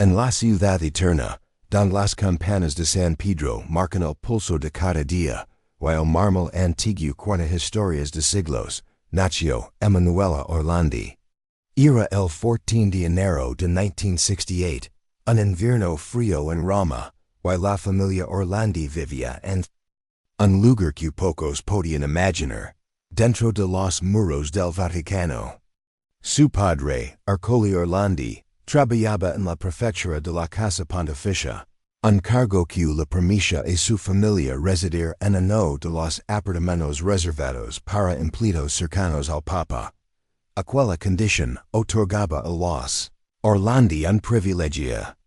En la ciudad eterna, don las campanas de San Pedro marcan el pulso de cada día, y el mármol antiguo cuenta historias de siglos, nació Emanuela Orlandi. Era el 14 de enero de 1968, un invierno frío en Roma, y la familia Orlandi vivía en un lugar que pocos podían imaginar, dentro de los muros del Vaticano. Su padre, Ercole Orlandi, trabajaba en la prefectura de la Casa Pontificia, un cargo que le permitía a su familia residir en uno de los apartamentos reservados para empleados cercanos al Papa. Aquella condición otorgaba a los Orlandi un privilegio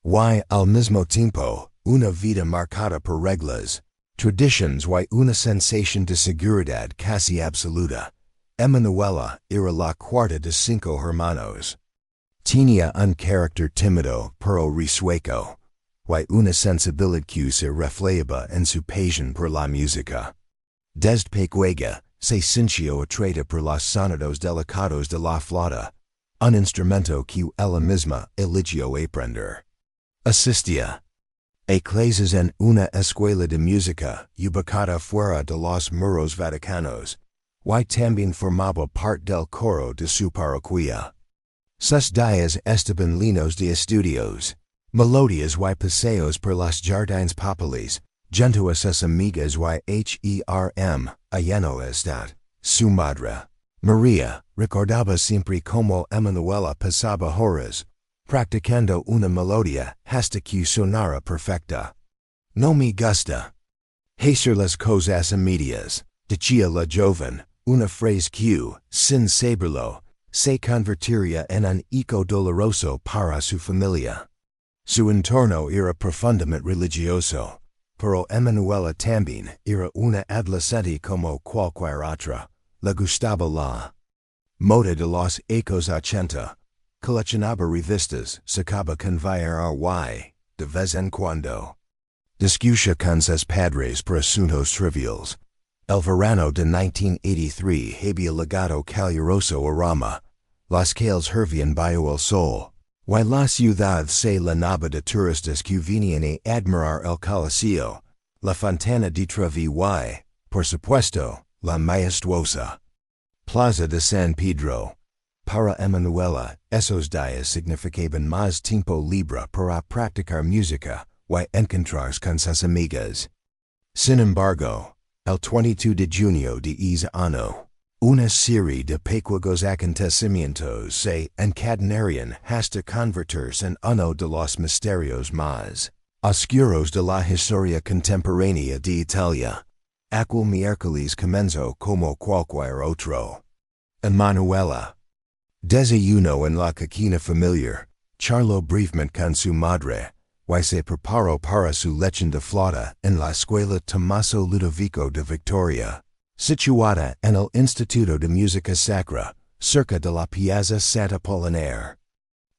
y, al mismo tiempo, una vida marcada por reglas, tradiciones y una sensación de seguridad casi absoluta. Emanuela era la cuarta de 5 hermanos. Tenía un carácter tímido pero risueño, y una sensibilidad que se reflejaba en su pasión por la música. Desde pequeña, se sintió atraída por los sonidos delicados de la flauta, un instrumento que ella misma eligió aprender. Asistía a clases en una escuela de música ubicada fuera de los muros vaticanos, y también formaba parte del coro de su parroquia. Sus días estaban llenos de estudios, melodías y paseos por los jardines papales, junto a sus amigas y lleno estat. Su madre, María, recordaba siempre cómo Emanuela pasaba horas, practicando una melodía hasta que sonara perfecta. No me gusta hacer las cosas a medias, decía la joven, una frase que, sin saberlo, se convertiría en un eco doloroso para su familia. Su entorno era profundamente religioso, pero Emanuela también era una adolescente como cualquier otra. Le gustaba la moda de los ecos 80, coleccionaba revistas, sacaba con y, de vez en cuando, discutía con sus padres por asuntos triviales. El verano de 1983 había legado caluroso a Roma, las calles hervían bajo el sol, y la ciudad se llenaba de turistas que venían a admirar el Coliseo, la Fontana di Trevi y, por supuesto, la majestuosa Plaza de San Pedro. Para Emanuela, esos días significaban más tiempo libre para practicar música y encontrarse con sus amigas. Sin embargo, el 22 de junio de ese año, una serie de pequeños acontecimientos se encadenarían hasta convertirse en uno de los misterios más oscuros de la historia contemporánea de Italia. Aquel miércoles comenzó como cualquier otro. Emanuela desayunó en la cocina familiar, charló brevemente con su madre, y se preparó para su lección de flauta en la escuela Tommaso Ludovico de Victoria, situada en el Instituto de Música Sacra, cerca de la Piazza Sant'Apollinare.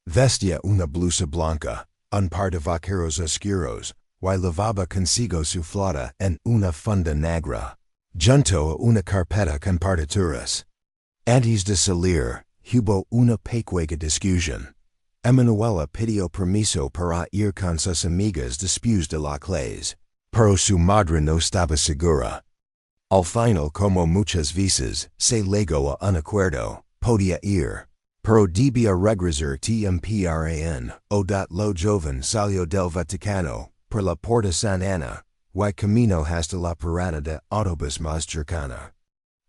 Vestía una blusa blanca, un par de vaqueros oscuros, y llevaba consigo su flauta en una funda negra, junto a una carpeta con partituras. Antes de salir, hubo una pequeña discusión. Emanuela pidió permiso para ir con sus amigas después de la clase, pero su madre no estaba segura. Al final, como muchas veces, se llegó a un acuerdo, podía ir, pero debía regresar temprano, lo joven salió del Vaticano, por la Porta San Ana, y camino hasta la parada de autobús más cercana.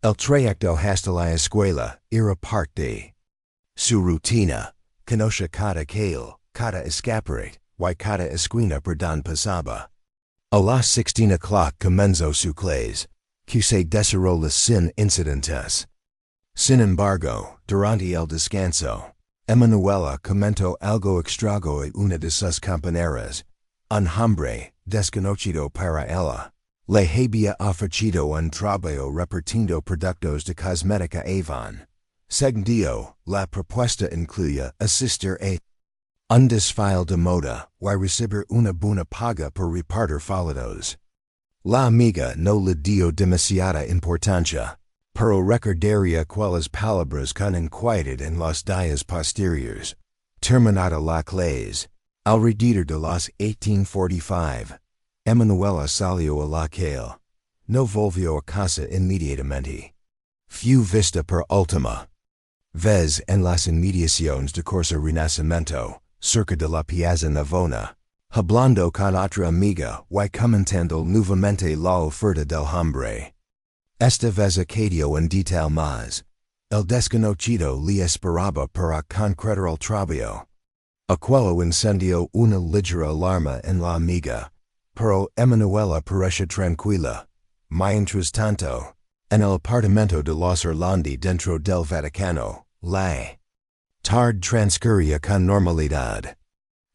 El trayecto hasta la escuela era parte de su rutina. Conocía cada calle, cada escaparate, y cada esquina por donde pasaba. A las 16 o'clock comenzó su clase, que se desarrolló sin incidentes. Sin embargo, durante el descanso, Emanuela comentó algo extraño a una de sus compañeras. Un hombre, desconocido para ella, le había ofrecido un trabajo repartiendo productos de cosmética Avon. Segundo, la propuesta incluía asistir a un desfile de moda y recibir una buena paga por repartir folletos. La amiga no le dio demasiada importancia, pero recordaría aquellas palabras con inquietud en los días posteriores. Terminada la clase, Al Rededor de los 1845. Emanuela salió a la calle. No volvió a casa inmediatamente. Fue vista por última vez en las inmediaciones de Corso Rinascimento, cerca de la Piazza Navona, hablando con otra amiga y comentando nuevamente la oferta del hombre. Esta vez acadio en detalle más. El desconocido le esperaba para concretar el trabajo. Aquello encendió una ligera alarma en la amiga, pero Emanuela parecía tranquila. Mientras tanto, en el apartamento de los Orlandi dentro del Vaticano, la tarde transcurría con normalidad.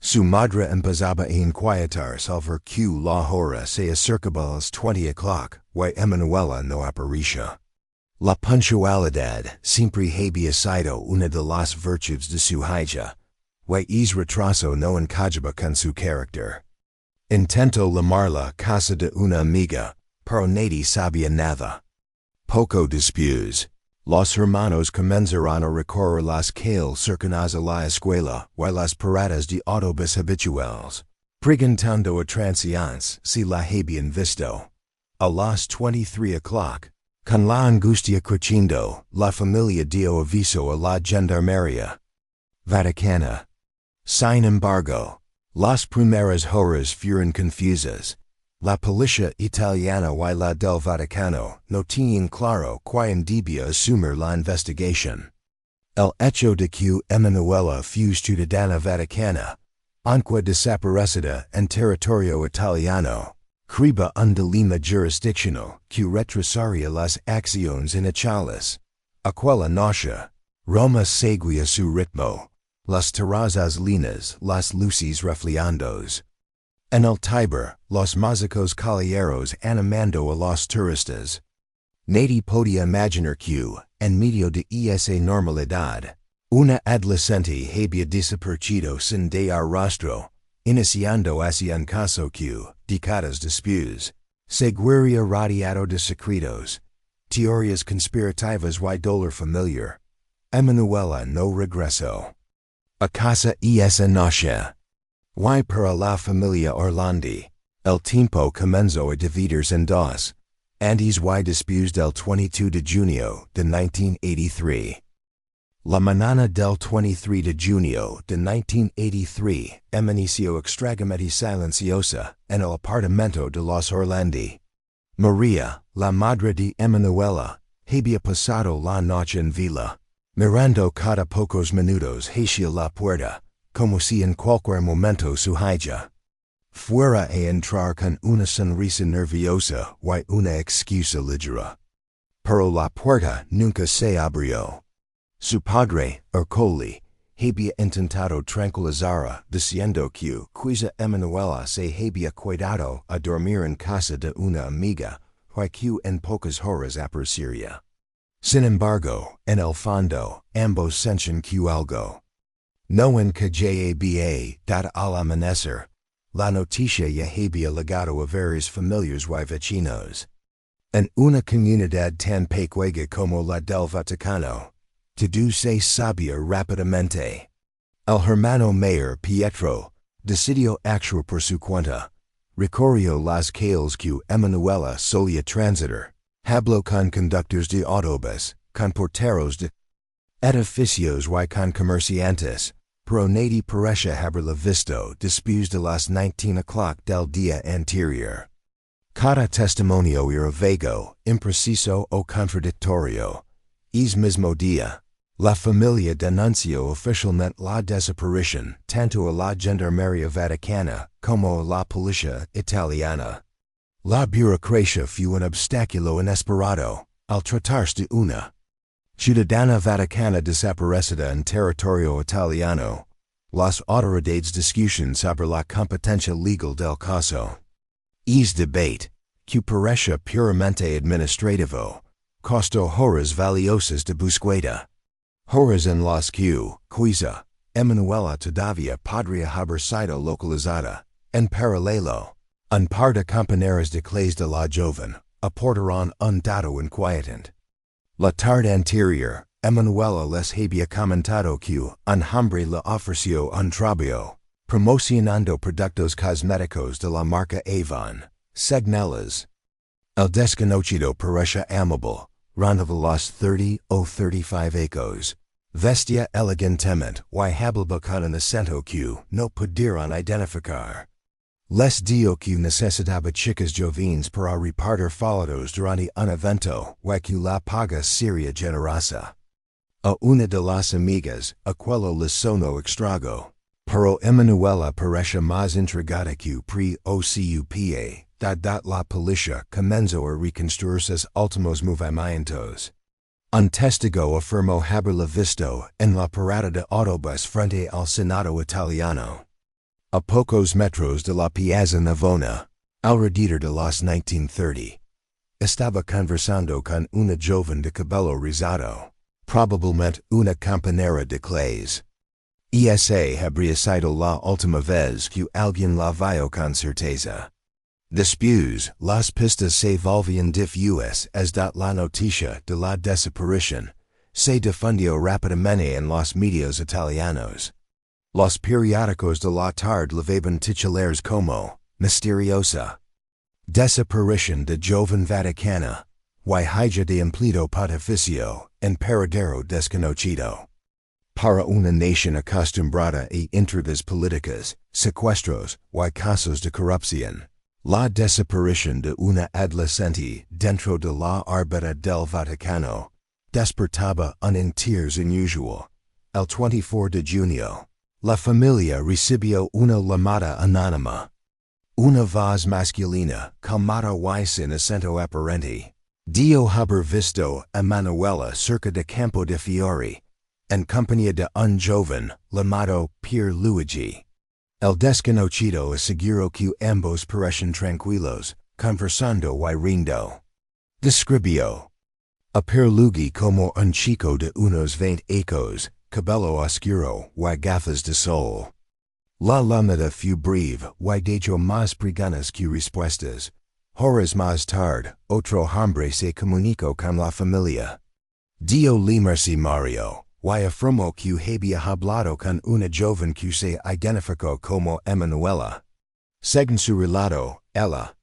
Su madre empezaba a inquietarse al ver que la hora se acercaba a las 20 o'clock, y Emanuela no aparecía. La punctualidad siempre había sido una de las virtudes de su hija, y es retraso no encajaba con su carácter. Intentó llamarla casa de una amiga, pero nadie sabía nada. Poco después, los hermanos comenzaron a recorrer las calles cercanas a la escuela y las paradas de autobús habituales, preguntando a transeúntes si la habían visto. A las 23 o'clock, con la angustia creciendo, la familia dio aviso a la gendarmería Vaticana. Sin embargo, las primeras horas fueron confusas. La policía italiana y la del Vaticano no tenían claro quién debía asumir la investigación. El hecho de que Emanuela fue ciudadana vaticana, aunque desaparecida en territorio italiano, creaba un dilema jurisdiccional que retrasaría las acciones iniciales. Aquella noche, Roma seguía su ritmo. Las terrazas líneas, las luces reflejando. En el Tiber, los músicos caballeros animando a los turistas. Nadie podía imaginar que, en medio de esa normalidad, una adolescente había desaparecido sin dar rastro, iniciando hacia un caso que, décadas después, seguiría rodeado de secretos, teorías conspirativas y dolor familiar. Emanuela no regresó a casa esa noche. Y para la familia Orlandi, el tiempo comenzó a dividirse en dos, antes y después del 22 de junio de 1983. La mañana del 23 de junio de 1983 amaneció extrañamente silenciosa en el apartamento de los Orlandi. María, la madre de Emanuela, había pasado la noche en vela, mirando cada pocos minutos hacia la puerta, como si en cualquier momento su hija fuera a entrar con una sonrisa nerviosa y una excusa ligera. Pero la puerta nunca se abrió. Su padre, Ercole, había intentado tranquilizarla diciendo que quizá Emanuela se había quedado a dormir en casa de una amiga y que en pocas horas aparecería. Sin embargo, en el fondo, ambos sentían que algo no encajaba, dado al amanecer. La noticia ya había llegado a varios familiares y vecinos. En una comunidad tan pequeña como la del Vaticano, todo se sabía rápidamente. El hermano mayor Pietro decidió actuar por su cuenta. Recorrió las calles que Emanuela solía transitar. Habló con conductores de autobús, con porteros de edificios y con comerciantes, pero nadie parecía haberla visto después de las 19 o'clock del día anterior. Cada testimonio era vago, impreciso o contradictorio. Ese mismo día, la familia denunció oficialmente la desaparición tanto a la gendarmería vaticana como a la policía italiana. La burocracia fue un obstáculo inesperado, al tratarse de una ciudadana vaticana desaparecida en territorio italiano. Las autoridades discutían sobre la competencia legal del caso. Ese debate, que parecía puramente administrativo, costó horas valiosas de búsqueda. Horas en las que, quizá, Emanuela todavía podría haber sido localizada. En paralelo, un par de compañeros de clase de la joven aportaron un dato inquietante. La tarde anterior, Emanuela les había comentado que un hombre le ofreció un trabajo, Promocionando productos cosméticos de la marca Avon, Segnellas. El desconocido parece amable, rondava los 30 o 35 ecos. Vestia elegantemente y hablaba con un acento que no pudieron identificar. Les dio que necesitaba chicas jóvenes para repartir folletos durante un evento y que la paga seria generosa. A una de las amigas, aquello le sonó extraño. Pero Emanuela parece más intrigada que preocupada, dada la policía comenzó a reconstruir sus últimos movimientos. Un testigo afirmó haberla visto en la parada de autobús frente al Senado italiano. A pocos metros de la Piazza Navona, alrededor de las 19:30. Estaba conversando con una joven de cabello rizado, probablemente una compañera de clase. Esa habría sido la última vez que alguien la vio con certeza. Después, las pistas se volvían difuas hasta la noticia de la desaparición se difundió rápidamente en los medios italianos. Los periódicos de la tarde levaban titulares como misteriosa, desaparición de joven Vaticana, huella de empleado pontificio en paradero desconocido. Para una nación acostumbrada a intrigas políticas, secuestros y casos de corrupción, la desaparición de una adolescente dentro de la órbita del Vaticano despertaba un interés inusual. El 24 de junio, la familia recibió una llamada anónima. Una voz masculina, calmada y sin acento aparente, dio haber visto a Emanuela cerca de Campo de Fiori, en compañía de un joven llamado Pierluigi. El desconocido aseguró que ambos parecían tranquilos, conversando y riendo. Describió a Pierluigi como un chico de unos 20 años, cabello oscuro y gafas de sol. La llamada fue breve y dio más preguntas que respuestas. Horas más tarde, otro hombre se comunicó con la familia. Dio limarse Mario, y afirmó que había hablado con una joven que se identificó como Emanuela. Según su relato, ella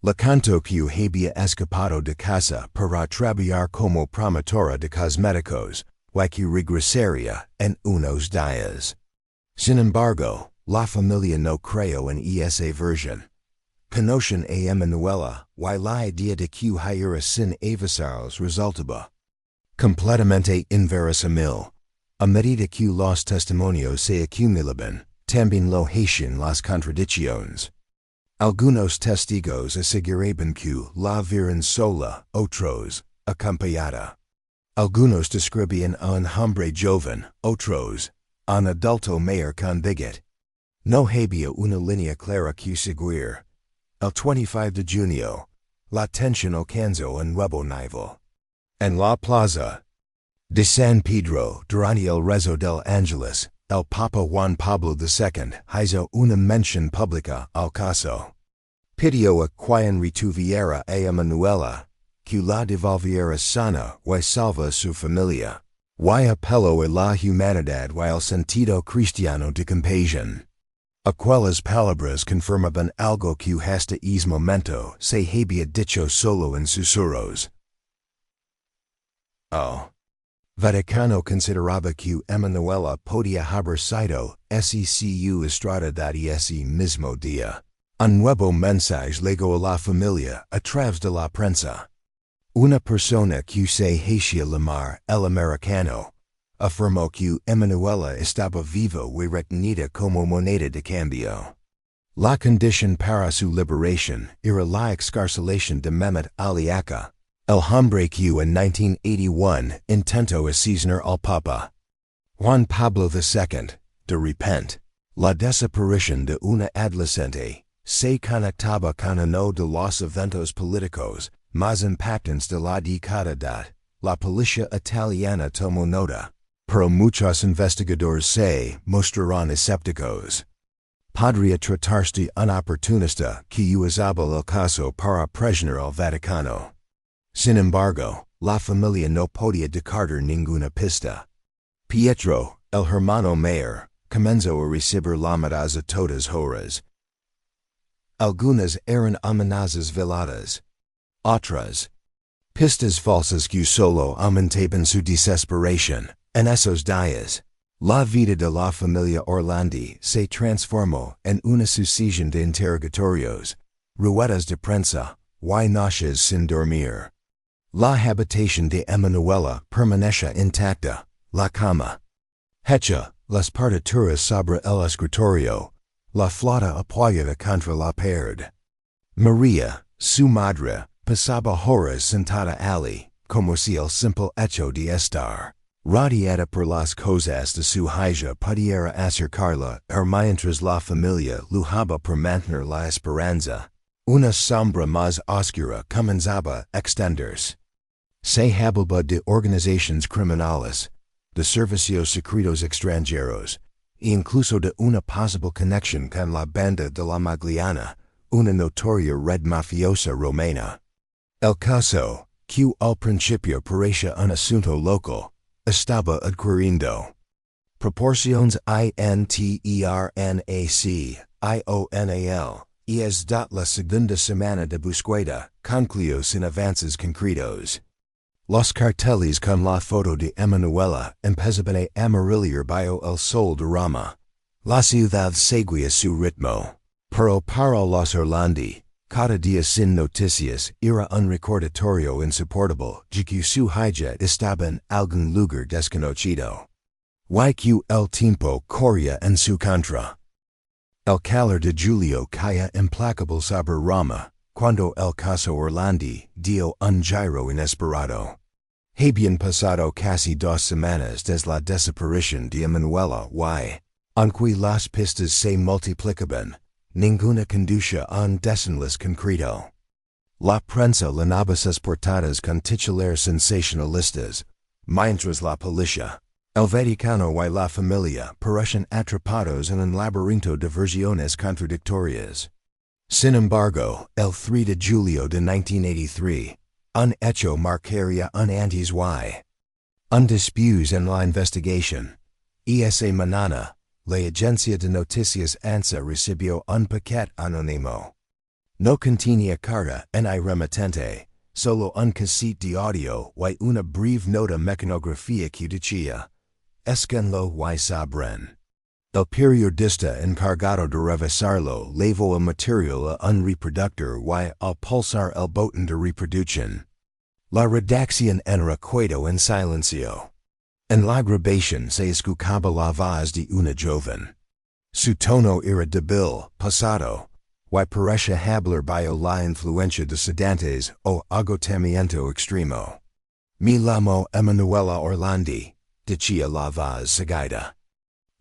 le contó que había escapado de casa para trabajar como promotora de cosméticos, y que regresaría en unos días. Sin embargo, la familia no creyó en esa versión. Conocen a Emanuela y la idea de que era sin avisarles resultaba completamente inverosímil. A medida que los testimonios se acumulaban, también lo hacían las contradicciones. Algunos testigos aseguraban que la vieron sola, otros, acompañada. Algunos describían a un hombre joven, otros, a un adulto mayor con bigot. No había una línea clara que seguir. El 25 de junio, la tensión alcanzó un nuevo nivel. En la plaza de San Pedro, durante el rezo del Ángelus, el Papa Juan Pablo II hizo una mención pública al caso. Pidió a quien retuviera a Emanuela que la devolviera sana y salva a su familia, y apeló a la humanidad y el sentido cristiano de compasión. Aquellas palabras confirmaban algo que hasta ese momento se había dicho solo en susurros. Vaticano consideraba que Emanuela podía haber sido SECU extraditado ese mismo día. Un nuevo mensaje llegó a la familia a través de la prensa. Una persona que se hacía llamar el americano afirmó que Emanuela estaba viva y retenida como moneda de cambio. La condición para su liberación era la excarcelación de Mehmet Ali Aka, el hombre que en 1981 intentó asesinar al Papa Juan Pablo II. De repente, la desaparición de una adolescente se conectaba con uno de los eventos políticos más impactantes de la década. La policía italiana tomó nota, pero muchos investigadores se mostraron escépticos. Podría tratarse de un oportunista que usaba el caso para presionar al Vaticano. Sin embargo, la familia no podía descartar ninguna pista. Pietro, el hermano mayor, comenzó a recibir llamadas a todas horas. Algunas eran amenazas veladas. Otras, pistas falsas que solo aumentaban su desesperación. En esos días, la vida de la familia Orlandi se transformó en una sucesión de interrogatorios, ruedas de prensa, y noches sin dormir. La habitación de Emanuela permanece intacta, la cama hecha, las partituras sobre el escritorio, la flauta apoyada contra la pared. María, su madre, pasaba horas sentada allí, como si el simple hecho de estar rodeada por las cosas de su hija pudiera acercarla, mientras la familia luchaba por mantener la esperanza. Una sombra más oscura comenzaba a extenderse. Se hablaba de organizaciones criminales, de servicios secretos extranjeros, e incluso de una posible conexión con la banda de la Magliana, una notoria red mafiosa romana. El caso, que al principio parecía un asunto local, estaba adquiriendo proporciones internacional, y es la segunda semana de búsqueda, concluyó sin avances concretos. Los carteles con la foto de Emanuela empezaban a amarillar bajo el sol de Roma. La ciudad seguía su ritmo. Pero para los Orlandi, cada día sin noticias era un recordatorio insoportable de que su hija estaba en algún lugar desconocido. Y que el tiempo corría en su contra. El calor de julio caía implacable sobre Roma, cuando el caso Orlandi dio un giro inesperado. Habían pasado casi 2 semanas desde la desaparición de Emanuela y, aunque las pistas se multiplicaban, ninguna conducía a un desenlace concreto. La prensa llenaba sus portadas con titulares sensacionalistas, mientras la policía, el Vaticano y la familia parecían atrapados en un laberinto de versiones contradictorias. Sin embargo, el 3 de julio de 1983, un hecho marcaría un antes y un después en la investigación. Esa mañana, la agencia de noticias ANSA recibió un paquete anónimo. No contenía carta ni remitente, solo un cassette de audio y una breve nota mecanografía que decía, escándalo y sabren. El periodista encargado de revisarlo llevó el material a un reproductor y al pulsar el botón de reproducción, la redacción era quedó en silencio. En la grabación se escuchaba la voz de una joven. Su tono era débil, pasado, y parecía hablar bajo la influencia de sedantes o agotamiento extremo. Me llamo Emanuela Orlandi, decía la voz seguida.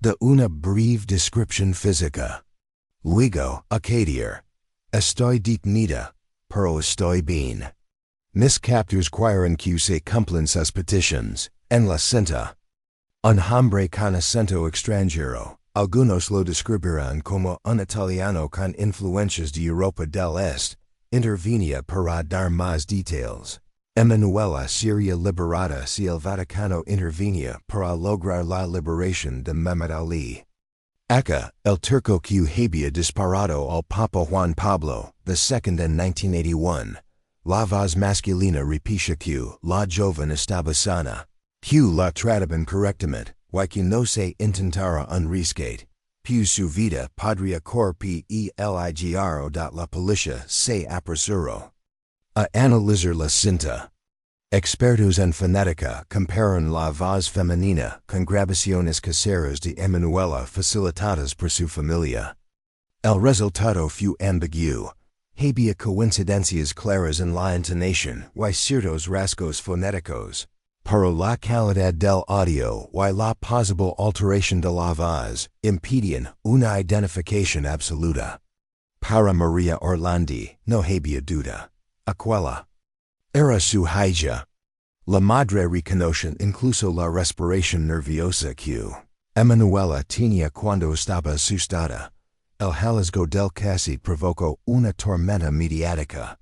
De una breve descripción física. Luego, acadir. Estoy detenida, pero estoy bien. Mis captors quieren que se cumplan sus peticiones, en la cinta. Un hombre con acento extranjero, algunos lo describirán como un italiano con influencias de Europa del Este, intervenía para dar más detalles. Emanuela sería liberada si el Vaticano intervenía para lograr la liberación de Mehmet Ali. Acá, el turco que había disparado al Papa Juan Pablo II en 1981, la voz masculina repite que la joven estaba sana, que la trataban correctamente, y que no se intentara un rescate, pues su vida podría correr peligro de la policía se apresuró a analizar la cinta. Expertos en fonética comparan la voz femenina con grabaciones caseras de Emanuela facilitadas por su familia. El resultado fue ambiguo. Había coincidencias claras en la entonación y ciertos rasgos fonéticos, pero la calidad del audio y la posible alteración de la voz impedían una identificación absoluta. Para María Orlandi no había duda. Aquella era su hija. La madre reconoció incluso la respiración nerviosa que Emanuela tenía cuando estaba asustada. El hallazgo del caso provocó una tormenta mediática.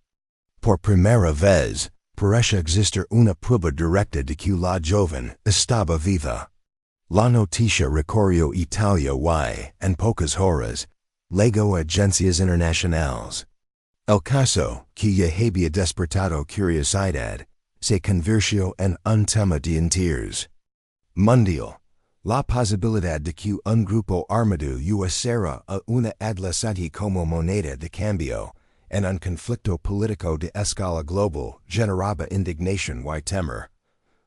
Por primera vez, parece existir una prueba directa de que la joven estaba viva. La noticia recorrió Italia y, en pocas horas, llegó a agencias internacionales. El caso, que ya había despertado curiosidad, se convirtió en un tema de interés mundial. La posibilidad de que un grupo armado usara a una adolescente como moneda de cambio en un conflicto político de escala global generaba indignación y temor.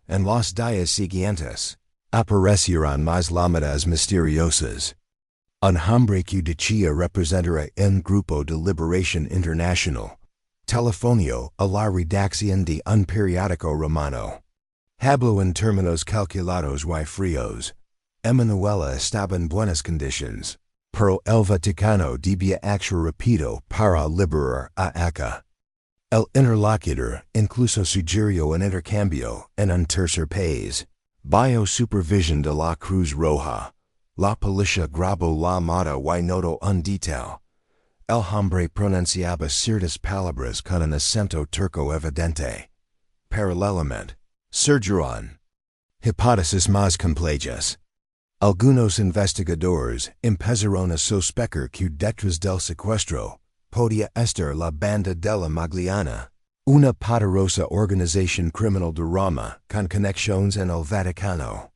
En los días siguientes, aparecieron más llamadas misteriosas. Un hombre que decía representar un grupo de liberación internacional telefonó a la redacción de un periódico romano. Habló en términos calculados y fríos. Emanuela estaba en buenas condiciones, pero el Vaticano debía actuar rápido para liberar a ella. El interlocutor incluso sugirió un intercambio en un tercer país, bajo supervisión de la Cruz Roja. La policía grabó la llamada y notó un detalle. El hombre pronunciaba ciertas palabras con un acento turco evidente. Paralelamente, surgieron hipótesis más complejas. Algunos investigadores empezaron a sospechar que detrás del secuestro podía estar la banda de la Magliana, una poderosa organización criminal de Roma con conexiones en el Vaticano.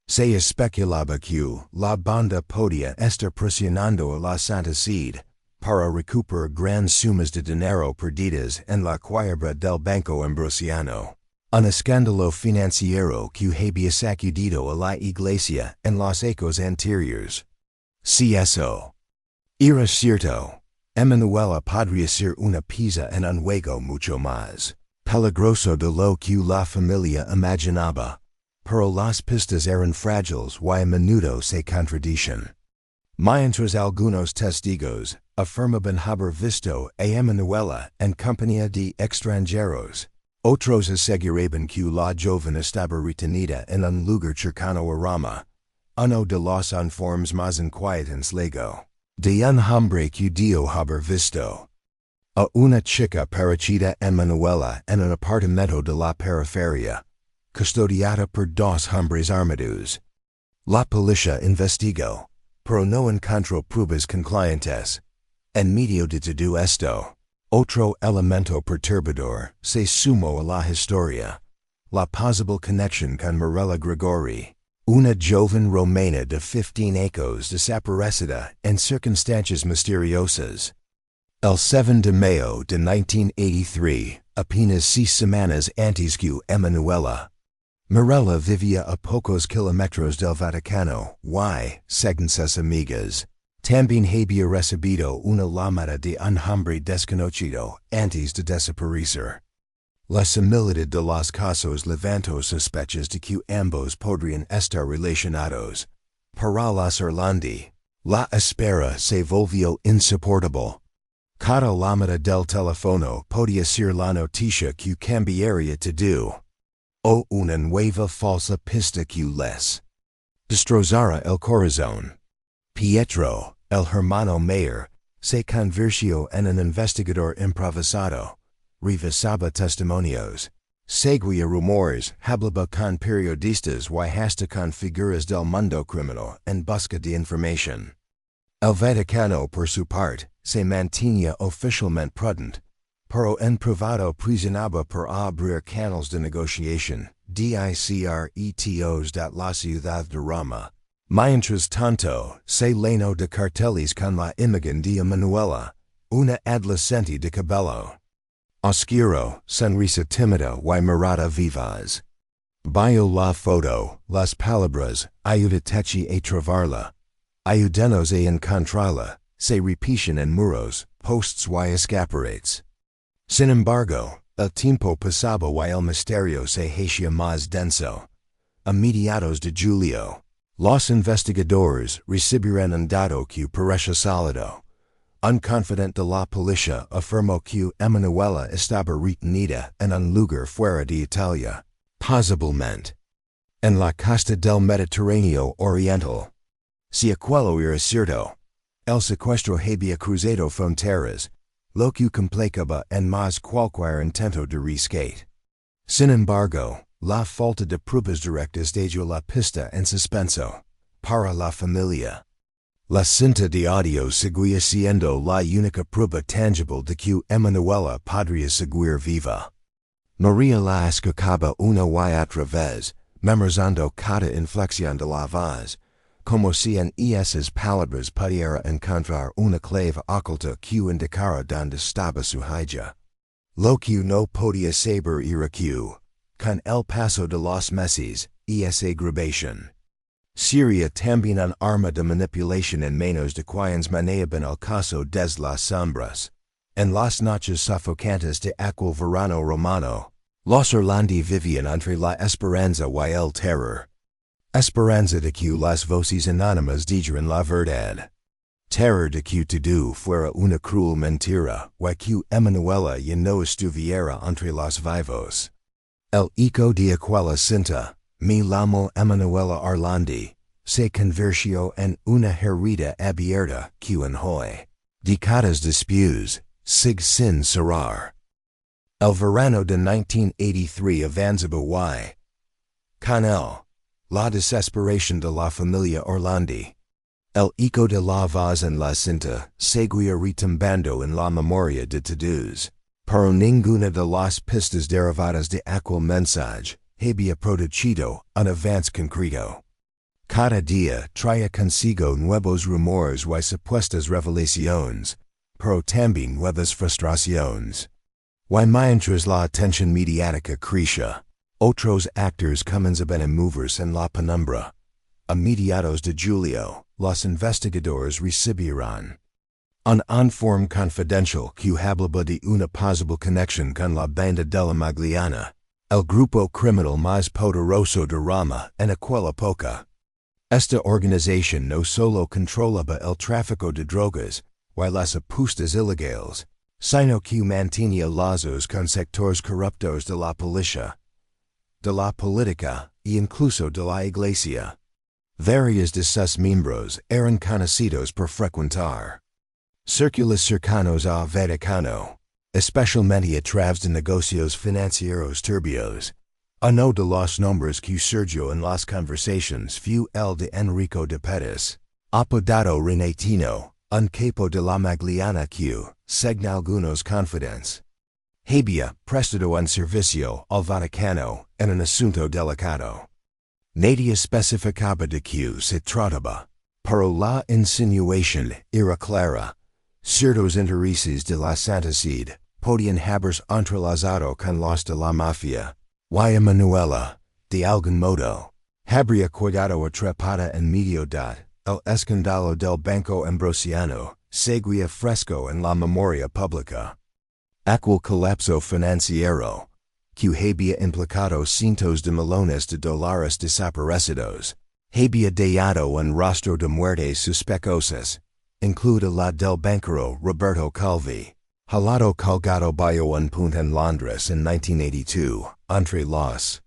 Se especulaba que la banda podía estar presionando a la Santa Sede para recuperar grandes sumas de dinero perdidas en la quiebra del Banco Ambrosiano. Un escándalo financiero que había sacudido a la Iglesia en los ecos anteriores. Si eso era cierto, Emanuela podría ser una pieza en un juego mucho más peligroso de lo que la familia imaginaba, pero las pistas eran frágiles y a menudo se contradicen. Mientras algunos testigos afirmaban haber visto a Emanuela en compañía de extranjeros, otros aseguraban que la joven estaba retenida en un lugar cercano a Roma. Uno de los informes más inquietantes llegó de un hombre que dio haber visto a una chica parecida a Emanuela en un apartamento de la periferia, custodiada por dos hombres armados. La policía investigó, pero no encontró pruebas concluyentes. En medio de todo esto, otro elemento perturbador se sumó a la historia: la posible conexión con Mirella Gregori, una joven romana de 15 años desaparecida en circunstancias misteriosas. El 7 de mayo de 1983, apenas 6 semanas antes que Emanuela, Mirella vivía a pocos kilómetros del Vaticano y, según sus amigas, también había recibido una llamada de un hombre desconocido antes de desaparecer. La similitud de los casos levantó sospechas de que ambos podrían estar relacionados. Para las Orlandi, la espera se volvió insoportable. Cada llamada del teléfono podía ser la noticia que cambiaría todo, o una nueva falsa pista que les destrozara el corazón. Pietro, el hermano mayor, se convirtió en un investigador improvisado. Revisaba testimonios, seguía rumores, hablaba con periodistas y hasta con figuras del mundo criminal en busca de información. El Vaticano, por su parte, se mantenía oficialmente prudente, pero en privado presionaba por abrir canales de negociación, discretos de la ciudad de Roma. Mientras tanto, se llenó de carteles con la imagen de Emanuela, una adolescente de cabello oscuro, sonrisa tímida y mirada vivaz. Bajo la foto, las palabras, ayúdate a trovarla, ayúdanos a encontrarla, se repiten en muros, posts y escaparates. Sin embargo, el tiempo pasaba y el misterio se hacía más denso. A mediados de julio, los investigadores recibieron un dato que parecía sólido. Un confidente de la policía afirmó que Emanuela estaba retenida en un lugar fuera de Italia, posiblemente en la costa del Mediterráneo Oriental. Si aquello era cierto, el secuestro había cruzado fronteras, lo que complicaba en más cualquier intento de rescate. Sin embargo, la falta de pruebas directas de la pista en suspenso, para la familia. La cinta de audio seguía siendo la única prueba tangible de que Emanuela podría seguir viva. María la escuchaba una y otra vez, memorizando cada inflexión de la voz, como si en esas palabras pudiera encontrar una clave oculta que indicara donde estaba su hija. Lo que no podía saber era que, con el paso de los meses, esa grabación sería también un arma de manipulación en manos de quienes manejaban el caso desde las sombras. En las noches sofocantes de aquel verano romano, los Orlandi vivían entre la esperanza y el terror. Esperanza de que las voces anónimas dijeran la verdad. Terror de que todo fuera una cruel mentira, y que Emanuela ya no estuviera entre los vivos. El eco de aquella cinta, mi llamo Emanuela Orlandi, se convirtió en una herida abierta que en hoy, décadas después, sigue sin cerrar. El verano de 1983 avanzaba y, con él, la desesperación de la familia Orlandi. El eco de la voz en la cinta seguía retumbando en la memoria de todos, pero ninguna de las pistas derivadas de aquel mensaje había producido un avance concreto. Cada día traía consigo nuevos rumores y supuestas revelaciones, pero también nuevas frustraciones. Y mientras la atención mediática crecía, otros actores comenzaban a moverse en la penumbra. A mediados de julio, los investigadores recibieron un informe confidencial que hablaba de una posible conexión con la banda de la Magliana, el grupo criminal más poderoso de Roma en aquella época. Esta organización no solo controlaba el tráfico de drogas y las apuestas ilegales, sino que mantenía lazos con sectores corruptos de la policía, de la política e incluso de la iglesia. Varios de sus miembros eran conocidos por frecuentar círculos cercanos al Vaticano, especialmente a través de negocios financieros turbios. Uno de los nombres que surgió en las conversaciones fue el de Enrico de Pettis, apodado Renatino, un capo de la Magliana que, según algunos confidentes, había prestado un servicio al Vaticano en un asunto delicado. Nadie especificaba de que se trataba, pero la insinuación era clara. Ciertos intereses de la Santa Sede podían haberse entrelazado con los de la mafia, y Emanuela, de algún modo, habría quedado atrapada en medio de el escándalo del Banco Ambrosiano, seguía fresco en la memoria pública. Aquel colapso financiero, que había implicado cientos de millones de dólares desaparecidos, había dejado un rastro de muertes sospechosas, incluida la del banquero Roberto Calvi, jalado colgado bajo un puente en Londres en 1982. Entre los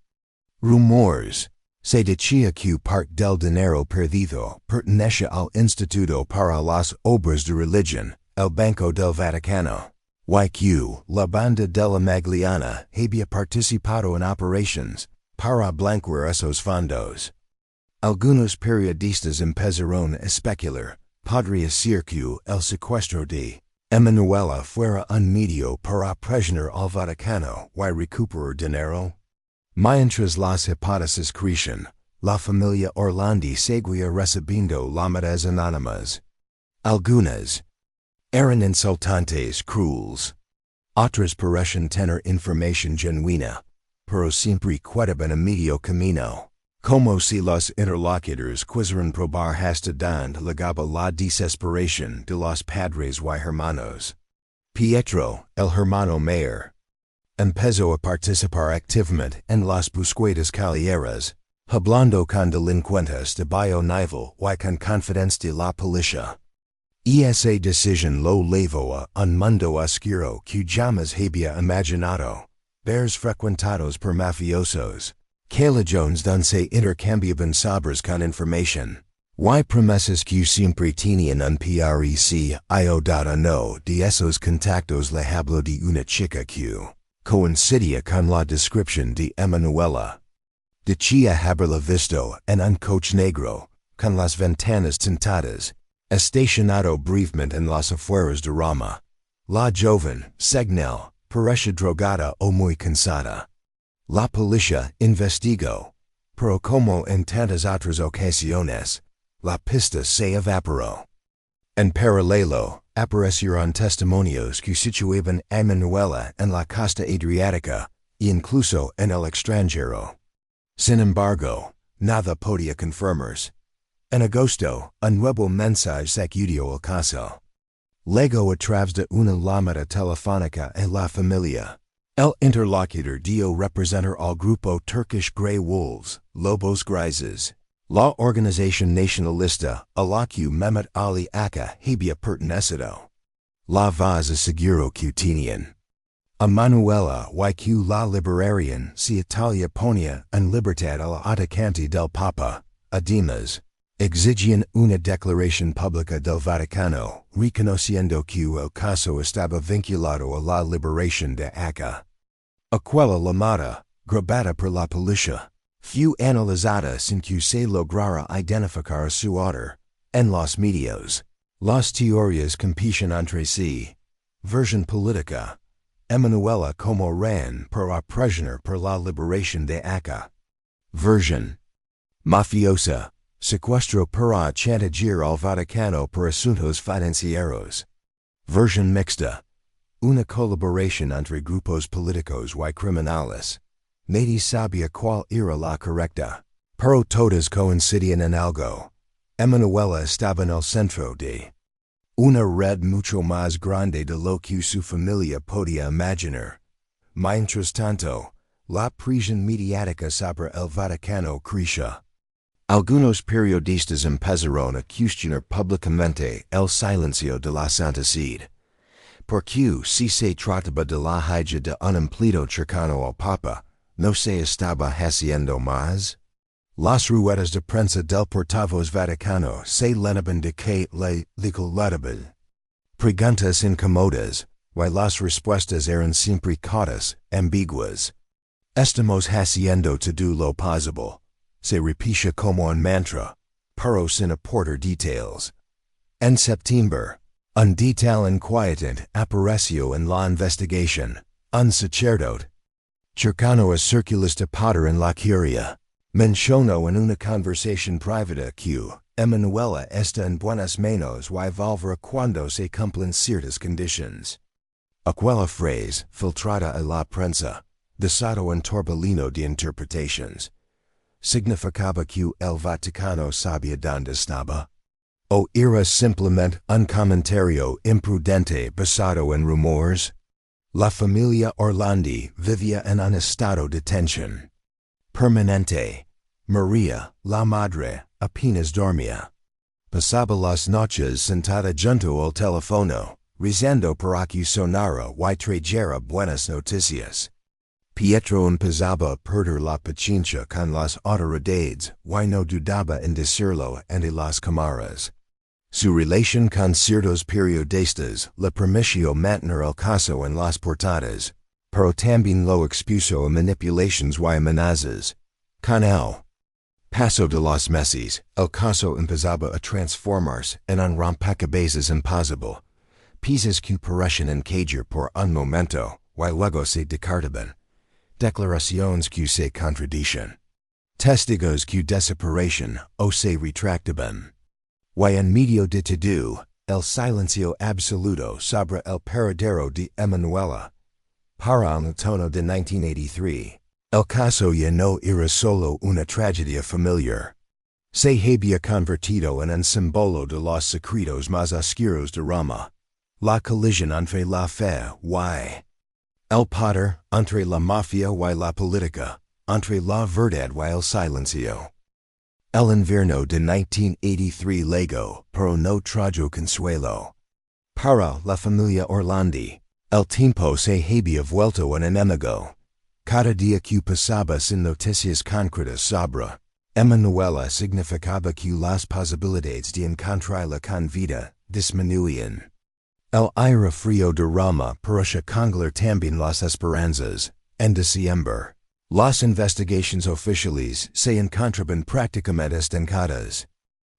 rumores, se decía que parte del dinero perdido pertenecía al Instituto para las Obras de Religión, el Banco del Vaticano, y que la banda de la Magliana había participado en operaciones para blanquear esos fondos. Algunos periodistas empezaron a especular, podría ser que el secuestro de Emanuela fuera un medio para presionar al Vaticano y recuperar dinero. Mientras las hipótesis crecían, la familia Orlandi seguía recibiendo llamadas anónimas. Algunas eran insultantes crueles. Otras parecían tener información genuina, pero siempre quedaban a medio camino, como si los interlocutores quisieran probar hasta dónde llegaba la desesperación de los padres y hermanos. Pietro, el hermano mayor, empezó a participar activamente en las búsquedas callejeras, hablando con delincuentes de bajo nivel y con confidentes de la policía. Esa decisión lo llevó a un mundo oscuro que jamás había imaginado, bares frecuentados por mafiosos, callejones donde se intercambiaban sobres con información, y promesas que siempre tenían un precio. No de esos contactos le habló de una chica que coincidía con la descripción de Emanuela, Decía haberla visto en un coche negro, con las ventanas tintadas, estacionado brevemente en las afueras de Roma. La joven, segnal, parecía drogada o muy cansada. La policía investigó, pero como en tantas otras ocasiones, la pista se evaporó. En paralelo, aparecieron testimonios que situaban a Emanuela en la costa adriática, e incluso en el extranjero. Sin embargo, nada podía confirmarse. En agosto, un nuevo mensaje sacudió el caso. Luego a través de una llamada telefónica a la familia, el interlocutor dio representar al grupo Turkish Grey Wolves, Lobos Grises, la organización nacionalista a la que Mehmet Ali Aka había pertenecido. La voz aseguró que tenían Emanuela y que la liberarían si Italia ponía en libertad al atacante del Papa, además, exigían una declaración pública del Vaticano, reconociendo que el caso estaba vinculado a la liberación de Aka. Aquella llamada, grabada por la policía, fue analizada sin que se lograra identificar a su autor. En los medios, las teorías compiten entre sí. Versión política. Emanuela como ran para prisioner por la liberación de Aka. Versión mafiosa. Secuestro para chantajear al Vaticano por asuntos financieros. Versión mixta. Una colaboración entre grupos políticos y criminales. Nadie sabía cuál era la correcta, pero todas coincidían en algo. Emanuela estaba en el centro de una red mucho más grande de lo que su familia podía imaginar. Mientras tanto, la presión mediática sobre el Vaticano crecía. Algunos periodistas empezaron a cuestionar públicamente el silencio de la Santa Sede. Porque si se trataba de la hija de un empleado cercano al Papa, ¿no se estaba haciendo más? Las ruedas de prensa del portavoz Vaticano se llenaban de que le legalidad. Preguntas incómodas, y las respuestas eran siempre cautas, ambiguas. Estamos haciendo todo lo posible. Se repite como un mantra, pero sin aportar details. En septiembre, un detalle inquietante apareció en la investigación. Un sacerdote cercano a círculos de poder en la curia mencionó en una conversación privada que Emanuela está en buenas manos y volverá cuando se cumplan ciertas condiciones. Aquella frase, filtrada a la prensa, desató un torbellino de interpretaciones. ¿Significaba que el Vaticano sabía dónde estaba? ¿O era simplemente un comentario imprudente basado en rumores? La familia Orlandi vivía en un estado de tensión permanente. María, la madre, apenas dormía. Pasaba las noches sentada junto al teléfono, rezando para que sonara y trajera buenas noticias. Pietro empezaba a perder la paciencia con las autoridades y no dudaba en decirlo ante las cámaras. Su relación con ciertos periodistas le permitió mantener el caso en las portadas, pero también lo expuso a manipulaciones y amenazas. Con el paso de los meses, el caso empezaba a transformarse en un rompecabezas imposible. Piezas que parecían encajar por un momento, y luego se descartaban. Declaraciones que se contradicen. Testigos que desaparecían o se retractaban. Y en medio de todo, el silencio absoluto sobre el paradero de Emanuela. Para el otoño de 1983, el caso ya no era solo una tragedia familiar. Se había convertido en un símbolo de los secretos más oscuros de Roma. La colisión entre la fe y el poder, entre la mafia y la política, entre la verdad y el silencio. El invierno de 1983 llegó, pero no trajo consuelo. Para la familia Orlandi, el tiempo se había vuelto un enemigo. Cada día que pasaba sin noticias concretas sobre Emanuela significaba que las posibilidades de encontrarla con vida disminuían. El aire frío de Roma parecía congelar también las esperanzas. En diciembre, Las investigations oficiales se encontraban prácticamente estancadas.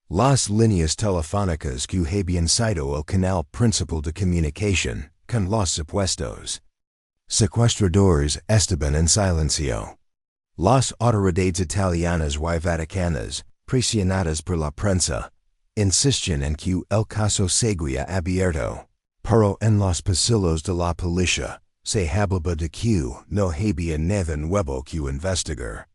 Las líneas telefónicas que habían sido el canal principal de comunicación con los supuestos secuestradores estaban en silencio. Las autoridades italianas y vaticanas, presionadas por la prensa, insistían en que el caso seguía abierto, pero en los pasillos de la policía se hablaba de que no había nada nuevo que investigar.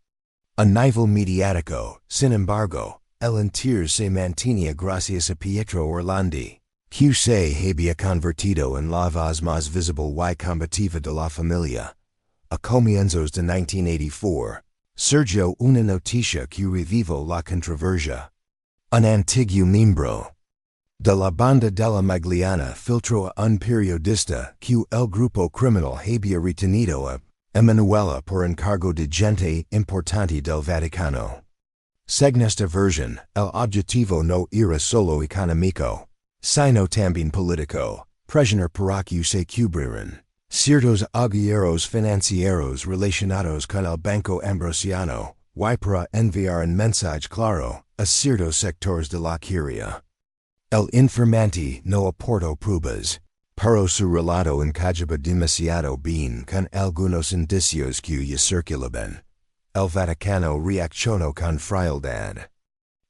A nivel mediático, sin embargo, el interior se mantenía gracias a Pietro Orlandi, que se había convertido en la voz más visible y combativa de la familia. A comienzos de 1984, surgió una noticia que revivió la controversia. Un antiguo miembro de la banda de la Magliana filtró a un periodista que el grupo criminal había retenido a Emanuela por encargo de gente importante del Vaticano. Según esta versión, el objetivo no era solo económico, sino también político, prisioner para que se cubrieran ciertos agujeros financieros relacionados con el Banco Ambrosiano, y para enviar un mensaje claro a ciertos sectores de la curia. El informante no aportó pruebas, pero su relato encajaba demasiado bien con algunos indicios que ya circulaban. El Vaticano reaccionó con frialdad.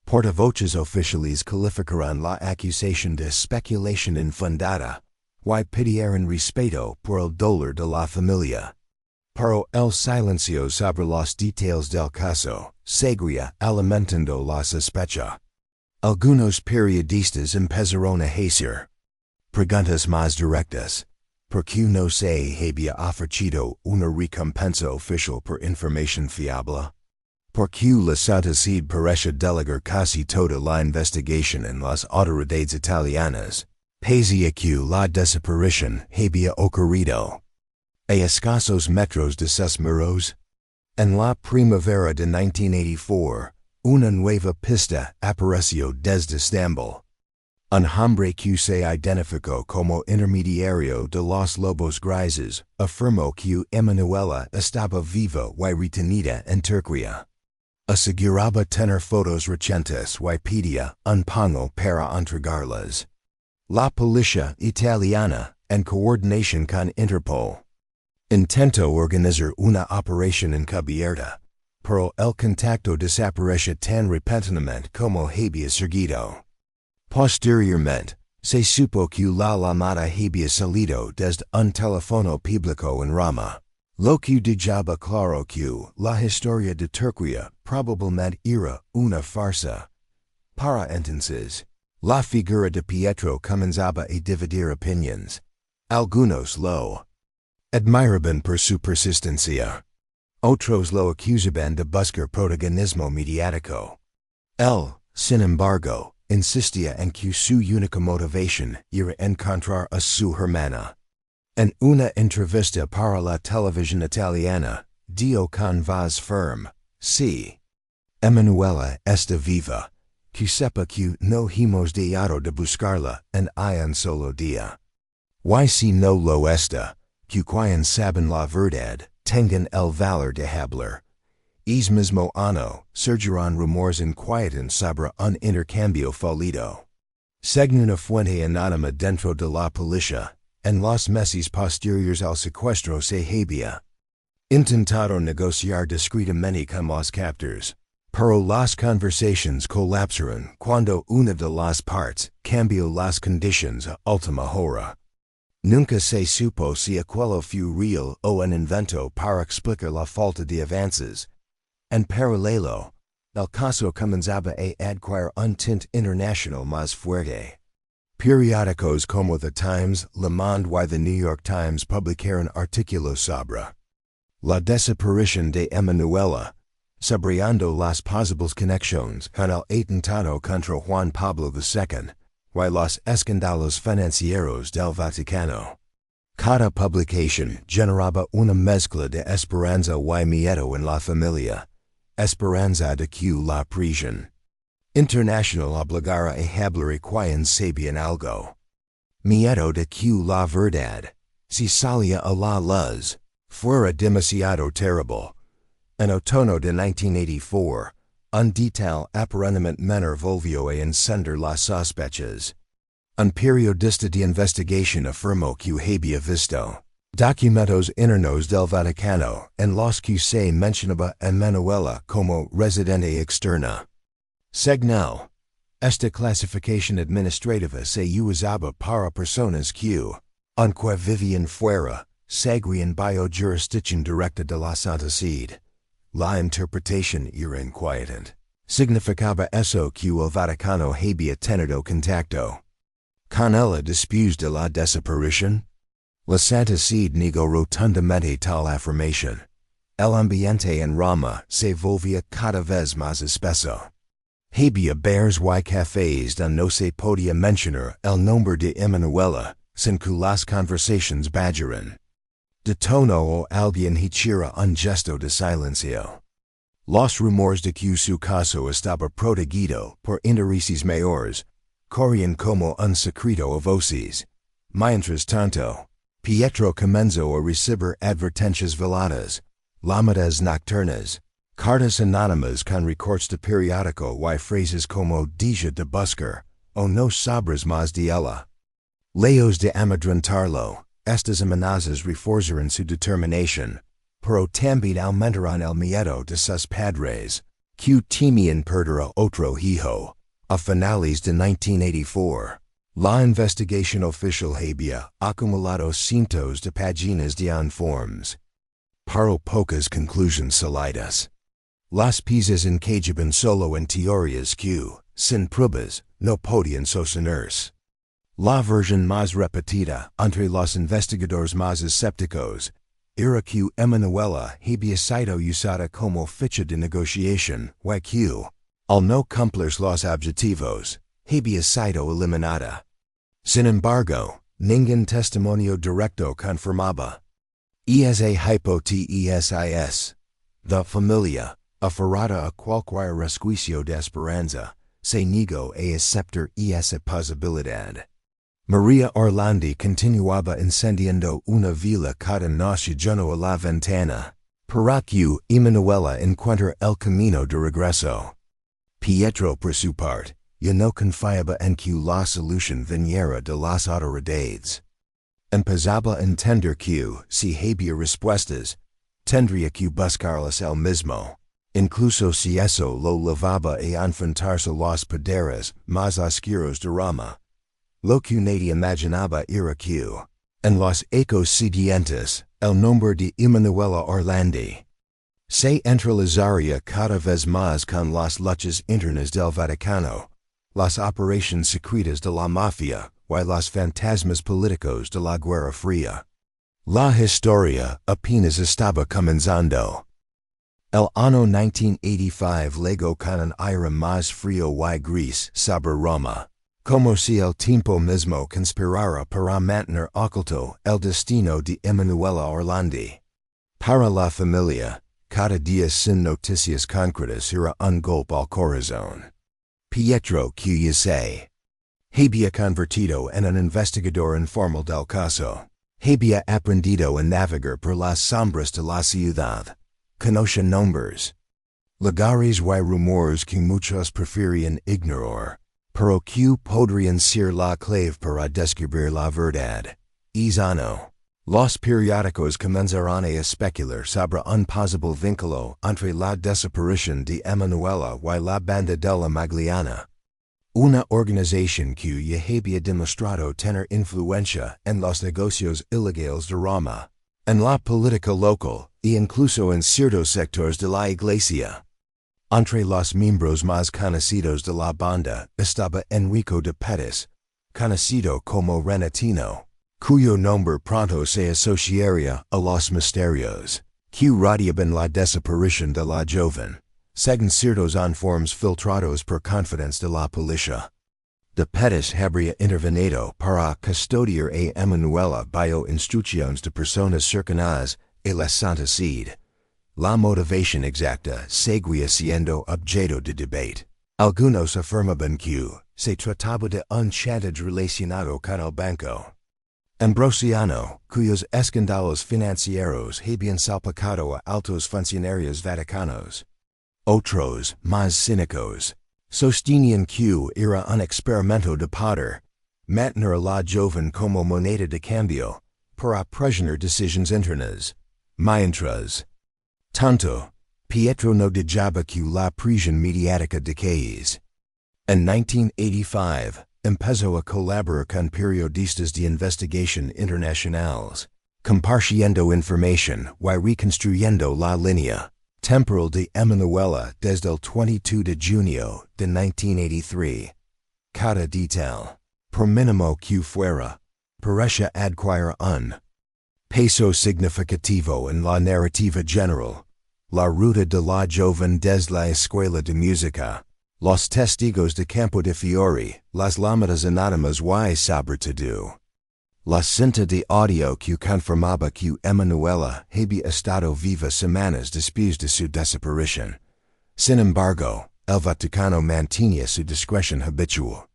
Portavoces oficiales calificaron la acusación de especulación infundada, y pidieron respeto por el dolor de la familia. Pero el silencio sobre los detalles del caso seguía alimentando la sospecha. Algunos periodistas empezaron a hacer preguntas más directas. ¿Por qué no se había ofrecido una recompensa oficial por información fiable? ¿Por qué la Santa Sede parece delegar casi toda la investigación en las autoridades italianas, pese a que la desaparición había ocurrido a escasos metros de sus muros? En la primavera de 1984, una nueva pista apareció desde Estambul. Un hombre que se identificó como intermediario de los lobos grises afirmó que Emanuela estaba viva y retenida en Turquía. Aseguraba tener fotos recientes y pedía un pago para entregarlas. La policía italiana, en coordinación con Interpol, intentó organizar una operación encubierta, pero el contacto desapareció tan repentinamente como había surgido. Posteriormente, se supo que la llamada había salido desde un teléfono público en Roma, lo que dejaba claro que la historia de Turquía probablemente era una farsa. Para entonces, la figura de Pietro comenzaba a dividir opiniones. Algunos lo admiraban por su persistencia. Otros lo acusaban de buscar protagonismo mediático. Él, sin embargo, insistía en que su única motivación era encontrar a su hermana. En una entrevista para la televisión italiana, dijo con voz firme, "Si Emanuela está viva, que sepa que no hemos dejado de buscarla en un solo día. Y si no lo está, que quien saben la verdad, tengan el valor de hablar. Es mismo año, surgirán rumores inquietantes sobre un intercambio fallido." Según una fuente anónima dentro de la policía, en los meses posteriores al secuestro se había intentado negociar discretamente con los captors, pero las conversaciones colapsaron cuando una de las partes cambió las condiciones a última hora. Nunca se supo si aquello fue real o un invento para explicar la falta de avances. En paralelo, el caso comenzaba a adquirir un tinte internacional más fuerte. Periódicos como The Times, Le Monde y The New York Times publicaron artículos sobre la desaparición de Emanuela, subrayando las posibles conexiones con el atentado contra Juan Pablo II y los escándalos financieros del Vaticano. Cada publicación generaba una mezcla de esperanza y miedo en la familia. Esperanza de que la prisión internacional obligara a hablar a quien sabían algo. Miedo de que la verdad, si salía a la luz, fuera demasiado terrible, En otoño de 1984, un detalle aparentemente menor volvió a encender las sospechas. Un periodista de investigación afirmó que había visto documentos internos del Vaticano en los que se mencionaba a Emanuela como residente externa. Según esta clasificación administrativa se usaba para personas que, aunque vivían fuera, seguían bajo jurisdicción directa de la Santa Sede. La interpretación era inquietante. Significaba eso que el Vaticano había tenido contacto con ella después de la desaparición. La Santa Sede negó rotundamente tal afirmación. El ambiente en Roma se volvía cada vez más espeso. Había bares y cafés donde no se podía mencionar el nombre de Emanuela, sin que las conversaciones bajaran de tono o alguien hiciera un gesto de silencio. Los rumores de que su caso estaba protegido por intereses mayores corrían como un secreto a voces. Mientras tanto, Pietro comenzó a recibir advertencias veladas, llamadas nocturnas, cartas anónimas con recortes de periódico y frases como deja de buscar o no sabrás más de ella. Lejos de amedrentarlo, estas amenazas reforzaron su determinación, pero también aumentaron el miedo de sus padres, que temían perder a otro hijo. A finales de 1984, la investigación oficial había acumulado cientos de páginas de informes, pero pocas conclusiones sólidas. Las piezas encajaban solo en teorías que, sin pruebas, no podían sostenerse. La versión más repetida entre los investigadores más escépticos era que Emanuela había sido usada como ficha de negociación y que, al no cumplir los objetivos, había sido eliminada. Sin embargo, ningún testimonio directo confirmaba. Esa hipótesis, la familia, aferrada a cualquier resquicio de esperanza, se negó a aceptar esa posibilidad. María Orlandi continuaba encendiendo una vela cada noche junto a la ventana, para que Emanuela encuentre el camino de regreso. Pietro, por su parte, ya no confiaba en que la solución viniera de las autoridades. Empezaba a entender que, si había respuestas, tendría que buscarlas él mismo, incluso si eso lo llevaba a enfrentarse los poderes más oscuros de Roma. Lo que nadie imaginaba era que, en los ecos siguientes, el nombre de Emanuela Orlandi se entrelazaría cada vez más con las luchas internas del Vaticano, las operaciones secretas de la mafia y los fantasmas políticos de la Guerra Fría. La historia apenas estaba comenzando. El año 1985 llegó con un aire más frío y gris sobre Roma, como si el tiempo mismo conspirara para mantener oculto el destino de Emanuela Orlandi. Para la familia, cada día sin noticias concretas era un golpe al corazón. Pietro, que ya se había convertido en un investigador informal del caso, había aprendido a navegar por las sombras de la ciudad. Conocía nombres, lugares y rumores que muchos preferían ignorar, pero que podrían ser la clave para descubrir la verdad. Izano, los periódicos comenzaron a especular sobre un posible vínculo entre la desaparición de Emanuela y la banda de la Magliana, una organización que ya había demostrado tener influencia en los negocios ilegales de Roma, en la política local e incluso en ciertos sectores de la iglesia. Entre los miembros más conocidos de la banda estaba Enrico de Pettis, conocido como Renatino, cuyo nombre pronto se asociaría a los misterios, que radiaban la desaparición de la joven, según ciertos informes filtrados por confidencia de la policía. De Pettis habría intervenido para custodiar a Emanuela bajo instrucciones de personas cercanas a la Santa Sede. La motivación exacta seguía siendo objeto de debate. Algunos afirmaban que se trataba de un chantaje relacionado con el banco. Ambrosiano, cuyos escándalos financieros habían salpicado a altos funcionarios vaticanos. Otros, más cínicos, sostenían que era un experimento de poder, mantener a la joven como moneda de cambio, para presionar decisiones internas. Mientras tanto, Pietro no dejaba que la presión mediática decayese. En 1985, empezó a colaborar con periodistas de investigación internacionales, compartiendo información y reconstruyendo la línea temporal de Emanuela desde el 22 de junio de 1983. Cada detalle, por mínimo que fuera, parece adquirir un peso significativo en la narrativa general. La ruta de la joven desde la escuela de música, los testigos de campo de fiori, las llamadas anónimas y sobre todo la cinta de audio que confirmaba que Emanuela había estado viva semanas después de su desaparición. Sin embargo, el Vaticano mantenía su discreción habitual.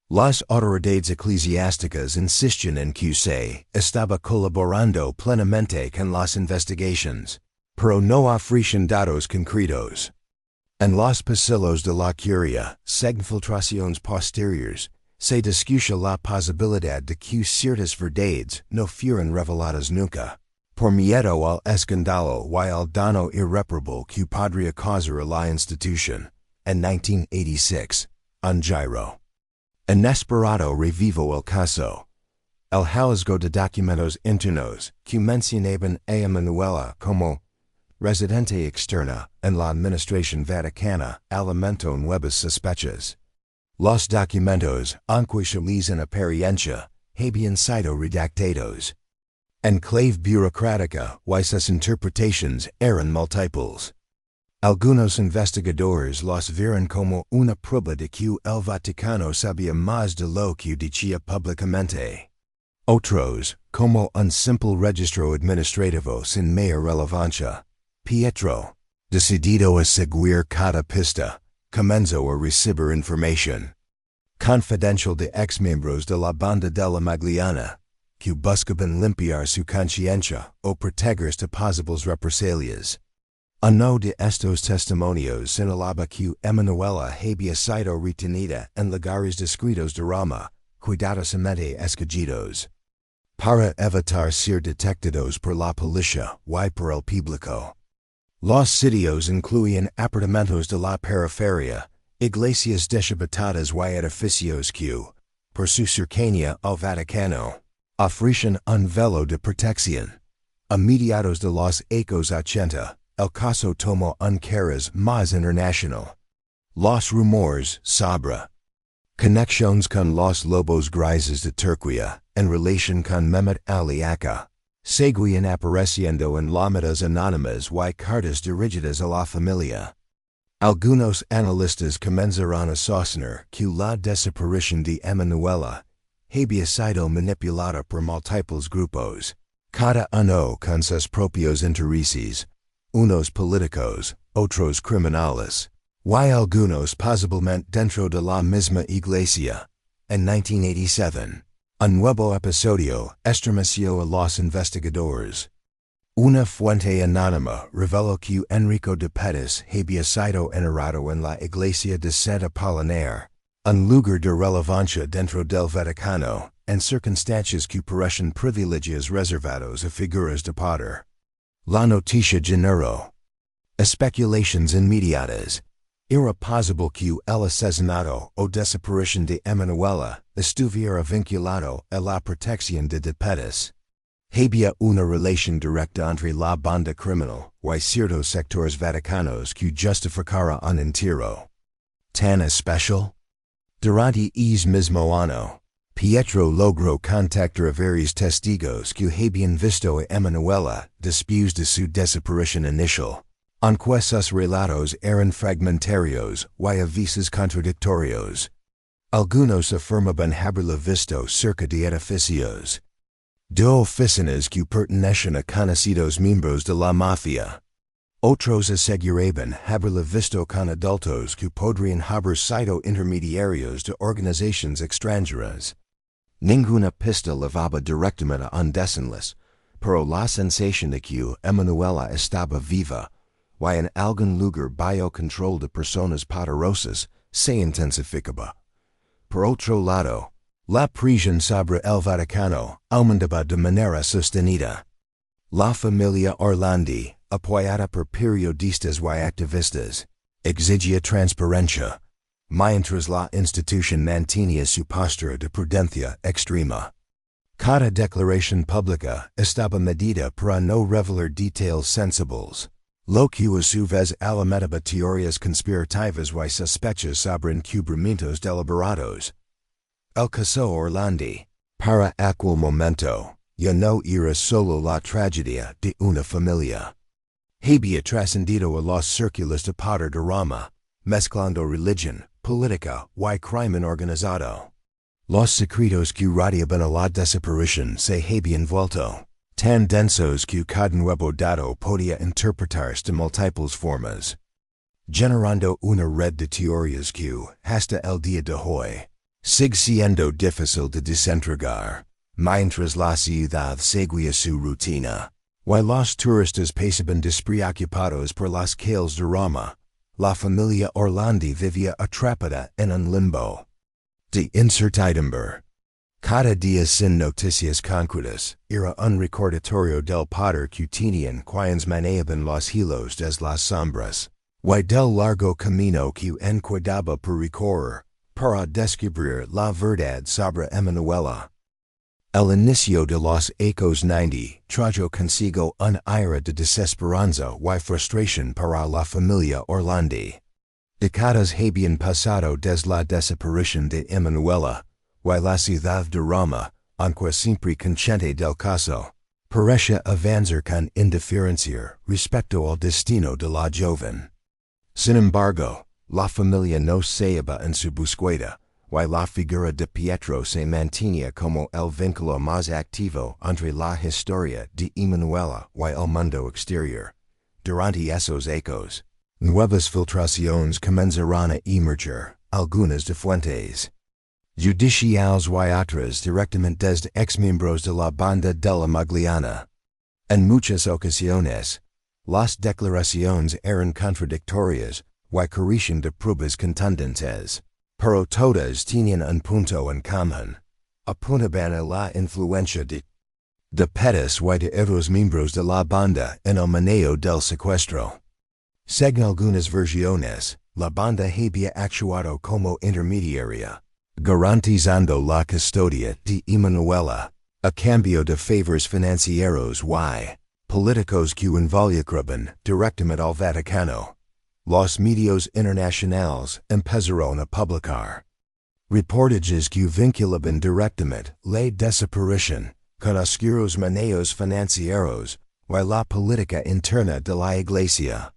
Las autoridades eclesiásticas insistían en que se estaba colaborando plenamente con las investigaciones, pero no ofrecían datos concretos. En los pasillos de la curia, según filtraciones posteriores, se discutió la posibilidad de que ciertas verdades no fueran reveladas nunca, por miedo al escándalo y al daño irreparable que podría causar a la institución. En 1986, un giro inesperado revivió el caso. El hallazgo de documentos internos que mencionaban a Emanuela como residente externa en la administración vaticana alimentó nuevas sospechas. Los documentos, aunque en apariencia, habían sido redactados en clave burocrática y sus interpretaciones eran múltiples. Algunos investigadores los vieron como una prueba de que el Vaticano sabía más de lo que decía públicamente. Otros, como un simple registro administrativo sin mayor relevancia. Pietro, decidido a seguir cada pista, comenzó a recibir información confidencial de ex-miembros de la banda de la Magliana, que buscaban limpiar su conciencia o protegerse de posibles represalias. Uno de estos testimonios señalaba que Emanuela había sido retenida en lugares discretos de Roma, cuidadosamente escogidos, para evitar ser detectados por la policía y por el público. Los sitios incluían apartamentos de la periferia, iglesias deshabitadas y edificios que, por su cercanía al Vaticano, ofrecían un velo de protección. A mediados de los años 80, el caso tomó un cariz más internacional. Los rumores sobre conexiones con los lobos grises de Turquía en relación con Mehmet Ali Aka seguían apareciendo en llamadas anónimas y cartas dirigidas a la familia. Algunos analistas comenzaron a sostener que la desaparición de Emanuela había sido manipulada por múltiples grupos, cada uno con sus propios intereses, unos políticos, otros criminales, y algunos posiblemente dentro de la misma iglesia. En 1987, un nuevo episodio estremeció a los investigadores. Una fuente anónima reveló que Enrico de Pettis había sido enterrado en la iglesia de Sant Apollinaire, un lugar de relevancia dentro del Vaticano, en circunstancias que parecen privilegios reservados a figuras de poder. La noticia generó especulaciones inmediatas. Era posible que el asesinato o desaparición de Emanuela estuviera vinculado a la protección de Pettis. Había una relación directa entre la banda criminal y ciertos sectores vaticanos que justificara un entierro tan especial. Durante ese mismo año, Pietro logró contactar a varios testigos que habían visto a Emanuela después de su desaparición inicial, aunque sus relatos eran fragmentarios y a veces contradictorios. Algunos afirmaban haberla visto cerca de edificios de oficinas que pertenecen a conocidos miembros de la mafia. Otros aseguraban haberla visto con adultos que podrían haber sido intermediarios de organizaciones extranjeras. Ninguna pista levaba directamente a undesenlas, pero la sensación de que Emanuela estaba viva, y en algún lugar bajo control de personas poderosas, se intensificaba. Por otro lado, la presión sobre el Vaticano aumentaba de manera sostenida. La familia Orlandi, apoyada por periodistas y activistas, exigía transparencia, mientras la institución mantenía su postura de prudencia extrema. Cada declaración pública estaba medida para no revelar detalles sensibles, lo que a su vez alimentaba teorías conspirativas y sospechas sobre encubrimientos deliberados. El caso Orlandi, para aquel momento, ya no era solo la tragedia de una familia. Había trascendido a los círculos de poder de Roma, mezclando religión, política y crimen organizado. Los secretos que rodeaban a la desaparición se habían vuelto tan densos que cada nuevo dato podía interpretarse de múltiples formas, generando una red de teorías que, hasta el día de hoy, sigue siendo difícil de desentrañar, mientras la ciudad seguía su rutina, y los turistas pasaban despreocupados por las calles de Roma. La familia Orlandi vivía atrapada en un limbo de incertidumbre. Cada día sin noticias concretas era un recordatorio del poder que tenían quienes manejaban los hilos desde las sombras, y del largo camino que quedaba por recorrer para descubrir la verdad sobre Emanuela. El inicio de los ecos 90 trajo consigo un aire de desesperanza y frustración para la familia Orlandi. Décadas habían pasado desde la desaparición de Emanuela, y la ciudad de Roma, aunque siempre consciente del caso, parecía avanzar con indiferencia respecto al destino de la joven. Sin embargo, la familia no cesaba en su búsqueda, y la figura de Pietro se mantenía como el vínculo más activo entre la historia de Emanuela y el mundo exterior. Durante esos ecos, nuevas filtraciones comenzaron a emerger, algunas de fuentes judiciales y otras directamente desde exmiembros de la banda de la Magliana. En muchas ocasiones, las declaraciones eran contradictorias y carecían de pruebas contundentes, pero todas tenían un punto en común: apuntaban a la influencia de Pettis y de otros miembros de la banda en el manejo del secuestro. Según algunas versiones, la banda había actuado como intermediaria, garantizando la custodia de Emanuela, a cambio de favores financieros y políticos que involucraban directamente al Vaticano. Los medios internacionales empezaron a publicar reportajes que vinculaban directamente la desaparición con oscuros manejos financieros y la política interna de la Iglesia.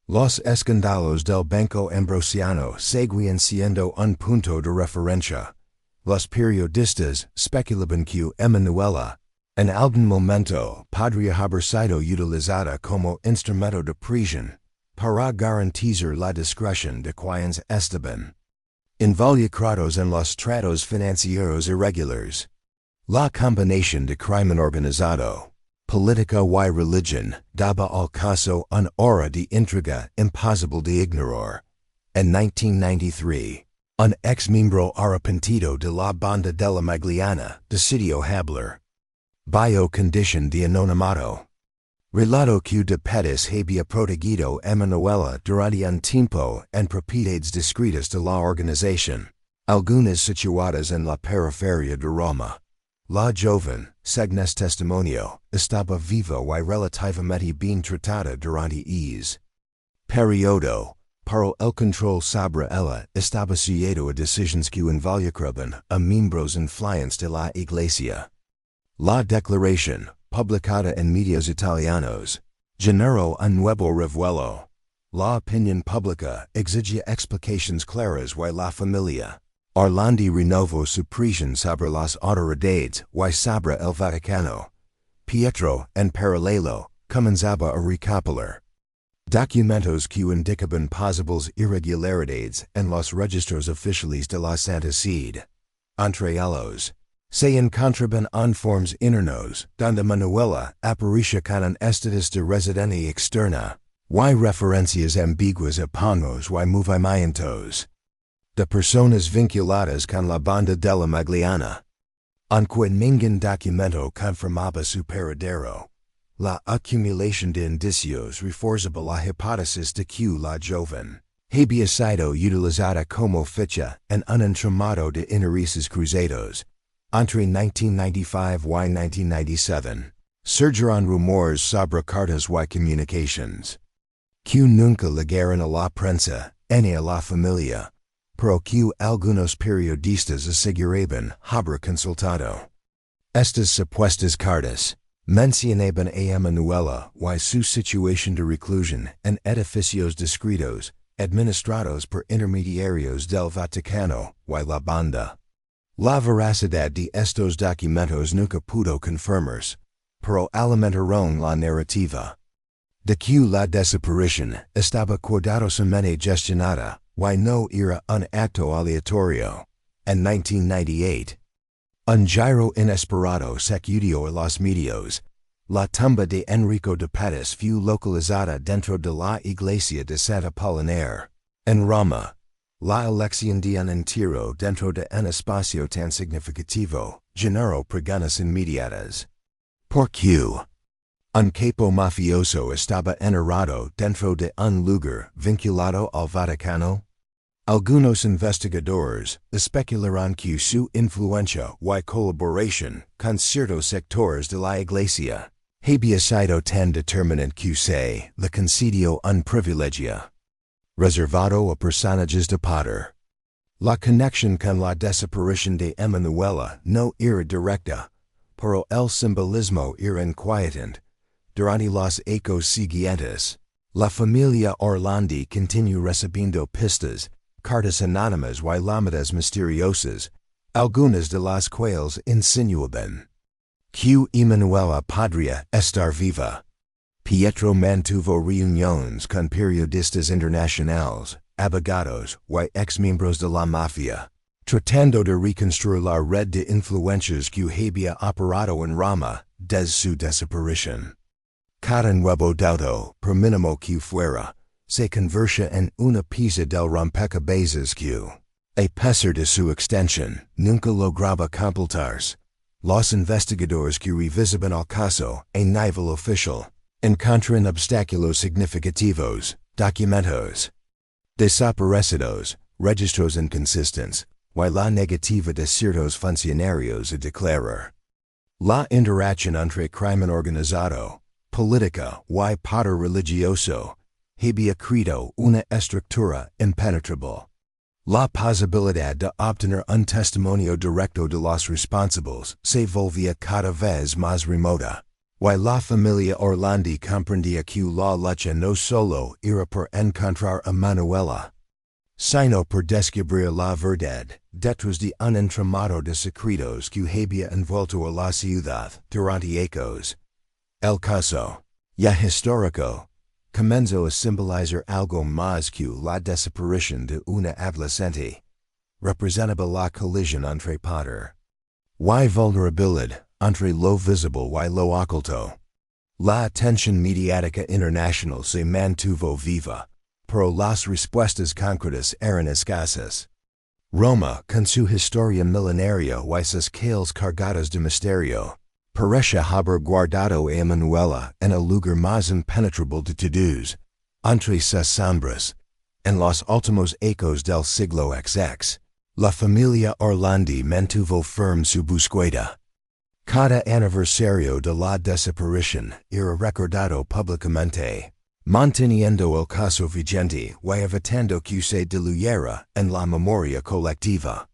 Los escándalos del Banco Ambrosiano seguían siendo un punto de referencia. Los periodistas speculaban que Emanuela, en algún momento, podría haber sido utilizada como instrumento de presión para garantizar la discreción de quienes estaban involucrados en los tratos financieros irregulares. La combinación de crimen organizado, política y religión daba al caso un aura de intriga imposible de ignorar. En 1993, un ex-miembro arrepentido de la banda de la Magliana decidió hablar, bajo condición de anonimato. Relató que de Pettis había protegido Emanuela durante un tiempo en propiedades discretas de la organización, algunas situadas en la periferia de Roma. La joven, según este testimonio, estaba viva y relativamente bien tratada durante ese periodo, pero el control sobre ella estaba sujeto a decisiones que involucraban a miembros influyentes de la Iglesia. La declaración, publicada en medios italianos, generó un nuevo revuelo. La opinión pública exigía explicaciones claras y la familia Orlandi renovó su presión sobre las autoridades y sobre el Vaticano. Pietro, en paralelo, comenzaba a recopilar documentos que indicaban posibles irregularidades en los registros oficiales de la Santa Sede. Entre ellos, Se encontraban informes internos, donde Manuela aparecía con un estatus de residente externa, y referencias ambiguas a panos y movimientos de personas vinculadas con la banda de la Magliana. Aunque ningún documento confirmaba su paradero, la acumulación de indicios reforzaba la hipótesis de que la joven había sido utilizada como ficha en un entramado de intereses cruzados. Entre 1995 y 1997, surgieron rumores sobre cartas y comunicaciones que nunca llegaron a la prensa ni a la familia, pero que algunos periodistas aseguraban haber consultado. Estas supuestas cartas mencionaban a Emanuela y su situación de reclusión en edificios discretos, administrados por intermediarios del Vaticano y la banda. La veracidad de estos documentos nunca pudo confirmarse, pero alimentaron la narrativa de que la desaparición estaba cuidadosamente gestionada y no era un acto aleatorio. En 1998, un giro inesperado sacudió a los medios. La tumba de Enrico de Pettis fue localizada dentro de la iglesia de Santa Apollinare, en Roma. La elección de un entierro dentro de un espacio tan significativo generó preguntas inmediatas. ¿Por qué un capo mafioso estaba enterrado dentro de un lugar vinculado al Vaticano? Algunos investigadores especularon que su influencia y colaboración con ciertos sectores de la iglesia había sido tan determinante que se le concedió un privilegio reservado a personajes de poder. La conexión con la desaparición de Emanuela no era directa, pero el simbolismo era inquietante. Durante los ecos siguientes, la familia Orlandi continuó recibiendo pistas, cartas anónimas y llamadas misteriosas, algunas de las cuales insinuaban que Emanuela podría estar viva. Pietro mantuvo reuniones con periodistas internacionales, abogados y exmiembros de la mafia, tratando de reconstruir la red de influencias que había operado en Roma desde su desaparición. Cada nuevo dato, por mínimo que fuera, se convertía en una pieza del rompecabezas que, a pesar de su extensión, nunca lograba completarse. Los investigadores que revisaban el caso a nivel oficial encuentran obstáculos significativos, documentos desaparecidos, registros inconsistentes, y la negativa de ciertos funcionarios a declarar. La interacción entre crimen organizado, política y poder religioso había creado una estructura impenetrable. La posibilidad de obtener un testimonio directo de los responsables se volvía cada vez más remota. Y la familia Orlandi comprendía que la lucha no solo era por encontrar a Manuela, sino por descubrir la verdad detrás de un entramado de secretos que había envuelto a la ciudad durante ecos. El caso, ya histórico, comenzó a simbolizar algo más que la desaparición de una adolescente. Representaba la colisión entre poder y vulnerabilidad, entre lo visible y lo oculto. La atención mediática internacional se mantuvo viva, pero las respuestas concretas eran escasas. Roma, con su historia milenaria y sus calles cargadas de misterio, parecía haber guardado a Emanuela en el lugar más impenetrable de todos, entre sus sombras. En los últimos ecos del siglo XX, la familia Orlandi mantuvo firme su búsqueda. Cada aniversario de la desaparición era recordado públicamente, manteniendo el caso vigente y evitando que se diluyera en la memoria colectiva.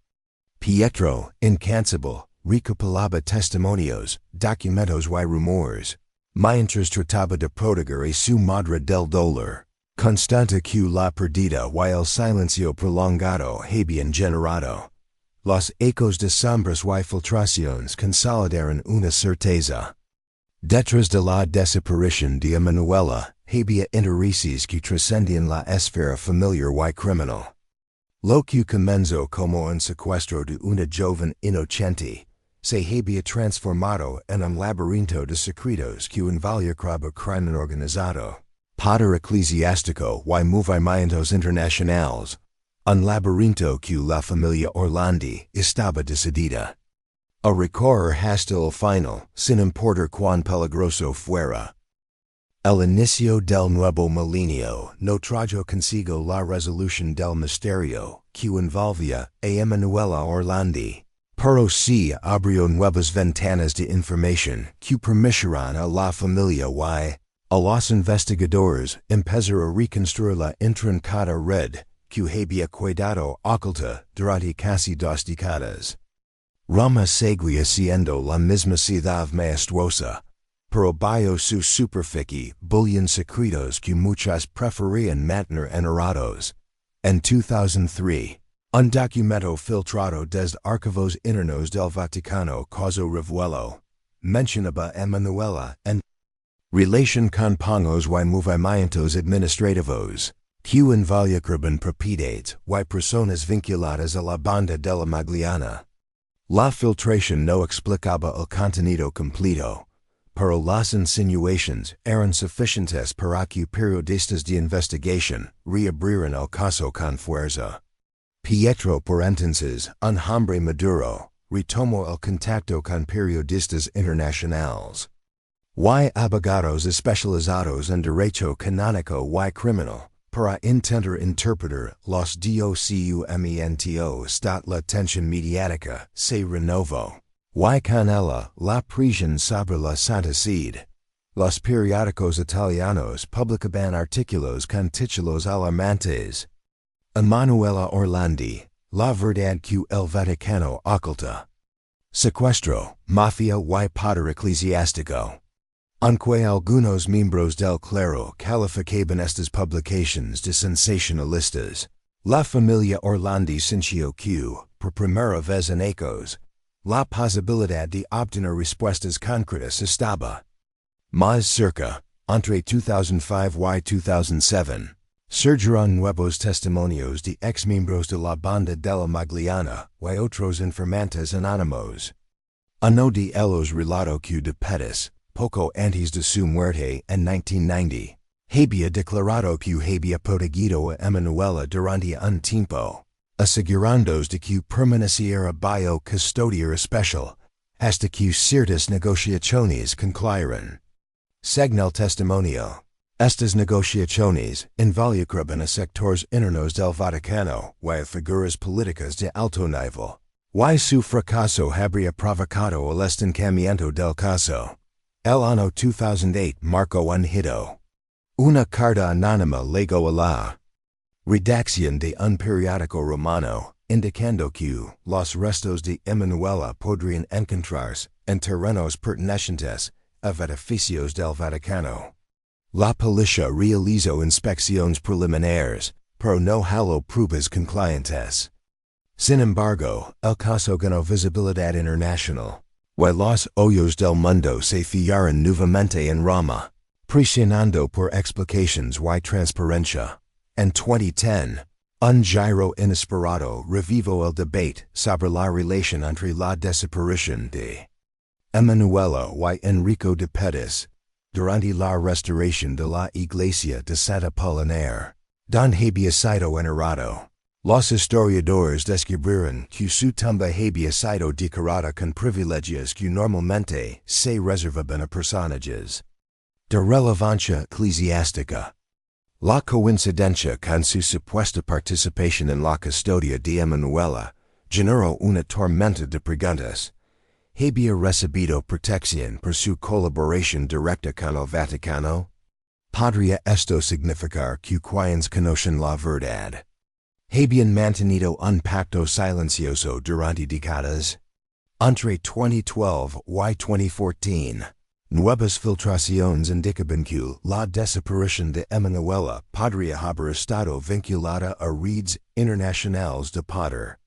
Pietro, incansable, recopilaba testimonios, documentos y rumores, mientras trataba de proteger a su madre del dolor constante que la pérdida y el silencio prolongado habían generado. Los ecos de sombras y filtraciones consolidaron una certeza. Detrás de la desaparición de Emanuela había intereses que trascendían la esfera familiar y criminal. Lo que comenzó como un secuestro de una joven inocente se había transformado en un laberinto de secretos que involucraba crimen organizado, poder eclesiástico y movimientos internacionales, un laberinto que la familia Orlandi estaba decidida a recorrer hasta el final, sin importar cuán peligroso fuera. El inicio del nuevo milenio no trajo consigo la resolución del misterio que envolvía a Emanuela Orlandi, pero sí abrió nuevas ventanas de información que permitirán a la familia y a los investigadores empezar a reconstruir la intrincada red que había quedado oculta durante casi 2 décadas. Roma seguía siendo la misma ciudad majestuosa, pero bajo su superficie bullion secretos que muchos preferían mantener enterrados. En 2003, un documento filtrado desde archivos internos del Vaticano caso reveló, mencionaba Emanuela en relación con pagos y movimientos administrativos, que involucraban propiedades y personas vinculadas a la banda de la Magliana. La filtración no explicaba el contenido completo, pero las insinuaciones eran suficientes para que periodistas de investigación reabrieran el caso con fuerza. Pietro, por entonces un hombre maduro, retomó el contacto con periodistas internacionales y abogados especializados en derecho canónico y criminal, para intentar interpretar los documentos la tensión mediática se renovó, y con ella la presión sobre la Santa Sede. Los periódicos italianos publicaban artículos con títulos alarmantes. Emanuela Orlandi, la verdad que el Vaticano oculta. Secuestro, mafia y poder eclesiástico. Aunque algunos miembros del clero calificaban estas publicaciones de sensacionalistas, la familia Orlandi sintió que, por primera vez en ecos, la posibilidad de obtener respuestas concretas estaba más cerca. Entre 2005 y 2007, surgieron nuevos testimonios de ex-miembros de la banda de la Magliana y otros informantes anónimos. Uno de ellos relató que de Pettis, poco antes de su muerte en 1990, había declarado que había protegido a Emanuela durante un tiempo, asegurándose de que permaneciera bajo custodia especial hasta que ciertas negociaciones concluyeran. Según el testimonio, estas negociaciones involucraban a sectores internos del Vaticano y a figuras políticas de alto nivel, y su fracaso habría provocado el estancamiento del caso. El año 2008 marcó un hito. Una carta anónima legó a la redacción de un periódico romano, indicando que los restos de Emanuela podrían encontrarse en terrenos pertenecientes a edificios del Vaticano. La policía realizó inspecciones preliminares, pero no halló pruebas concluyentes. Sin embargo, el caso ganó visibilidad internacional, y los ojos del mundo se fijaron nuevamente en Roma, presionando por explicaciones y transparencia. En 2010, un giro inesperado revivó el debate sobre la relación entre la desaparición de Emanuela y Enrico de Pettis durante la restauración de la iglesia de Santa Apollinare, donde había sido enterrado. Los historiadores descubrieron que su tumba había sido decorada con privilegios que normalmente se reservaban a personajes de relevancia eclesiástica. La coincidencia con su supuesta participación en la custodia de Emanuela generó una tormenta de preguntas. ¿Había recibido protección por su colaboración directa con el Vaticano? ¿Podría esto significar que quienes conocen la verdad habían mantenido un pacto silencioso durante décadas? Entre 2012 y 2014, nuevas filtraciones indicaban que la desaparición de Emanuela podría haber estado vinculada a redes internacionales de poder.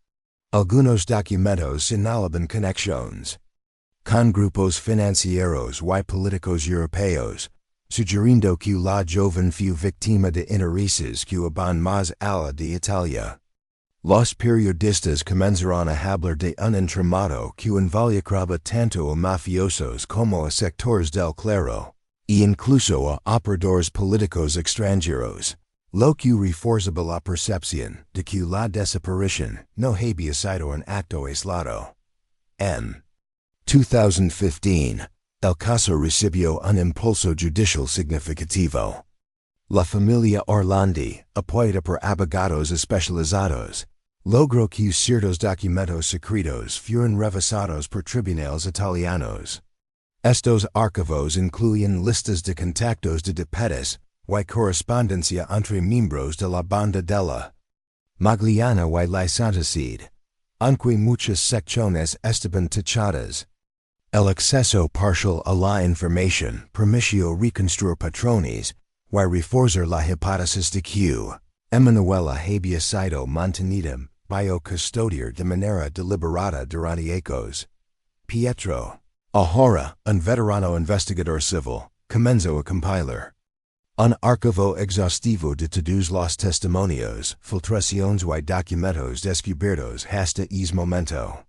Algunos documentos señalaban conexiones con grupos financieros y políticos europeos, sugiriendo que la joven fue víctima de intereses que iban más allá de Italia. Los periodistas comenzaron a hablar de un entramado que involucraba tanto a mafiosos como a sectores del clero, e incluso a operadores políticos extranjeros, lo que reforzaba la percepción de que la desaparición no había sido un acto aislado. En 2015, el caso recibió un impulso judicial significativo. La familia Orlandi, apoyada por abogados especializados, logró que ciertos documentos secretos fueran revisados por tribunales italianos. Estos archivos incluyen listas de contactos de detalles y correspondencia entre miembros de la banda de la Magliana y la Santa Sede, aunque muchas secciones estaban tachadas. El acceso parcial a la información permitió reconstruir patrones y reforzar la hipótesis de que Emanuela había sido mantenida bajo custodia de manera deliberada durante años. Pietro, ahora un veterano investigador civil, comenzó a compilar un archivo exhaustivo de todos los testimonios, filtraciones y documentos descubiertos hasta ese momento.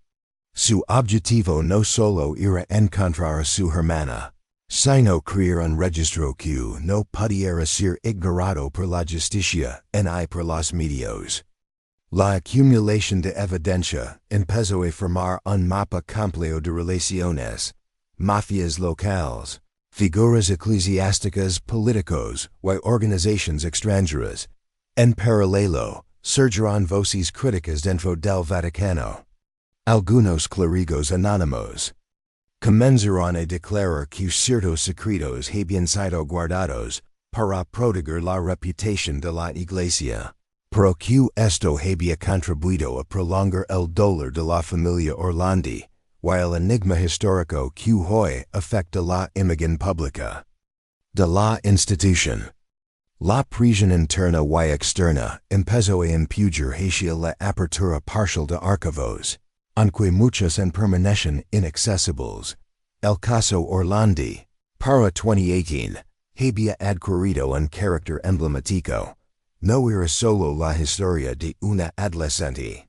Su objetivo no solo era encontrar a su hermana, sino crear un registro que no pudiera ser ignorado por la justicia ni por los medios. La acumulación de evidencia empezó a formar un mapa completo de relaciones, mafias locales, figuras eclesiásticas, políticos y organizaciones extranjeras. En paralelo, surgieron voces críticas dentro del Vaticano. Algunos clérigos anónimos comenzaron a declarar que ciertos secretos habían sido guardados para proteger la reputación de la Iglesia, pero que esto había contribuido a prolongar el dolor de la familia Orlandi, y el enigma histórico que hoy afecta la imagen pública de la institución. La presión interna y externa empezó a empujar hacia la apertura parcial de archivos, aunque muchos permanecen inaccesibles. El caso Orlandi, para 2018, había adquirido un carácter emblemático. No era solo la historia de una adolescente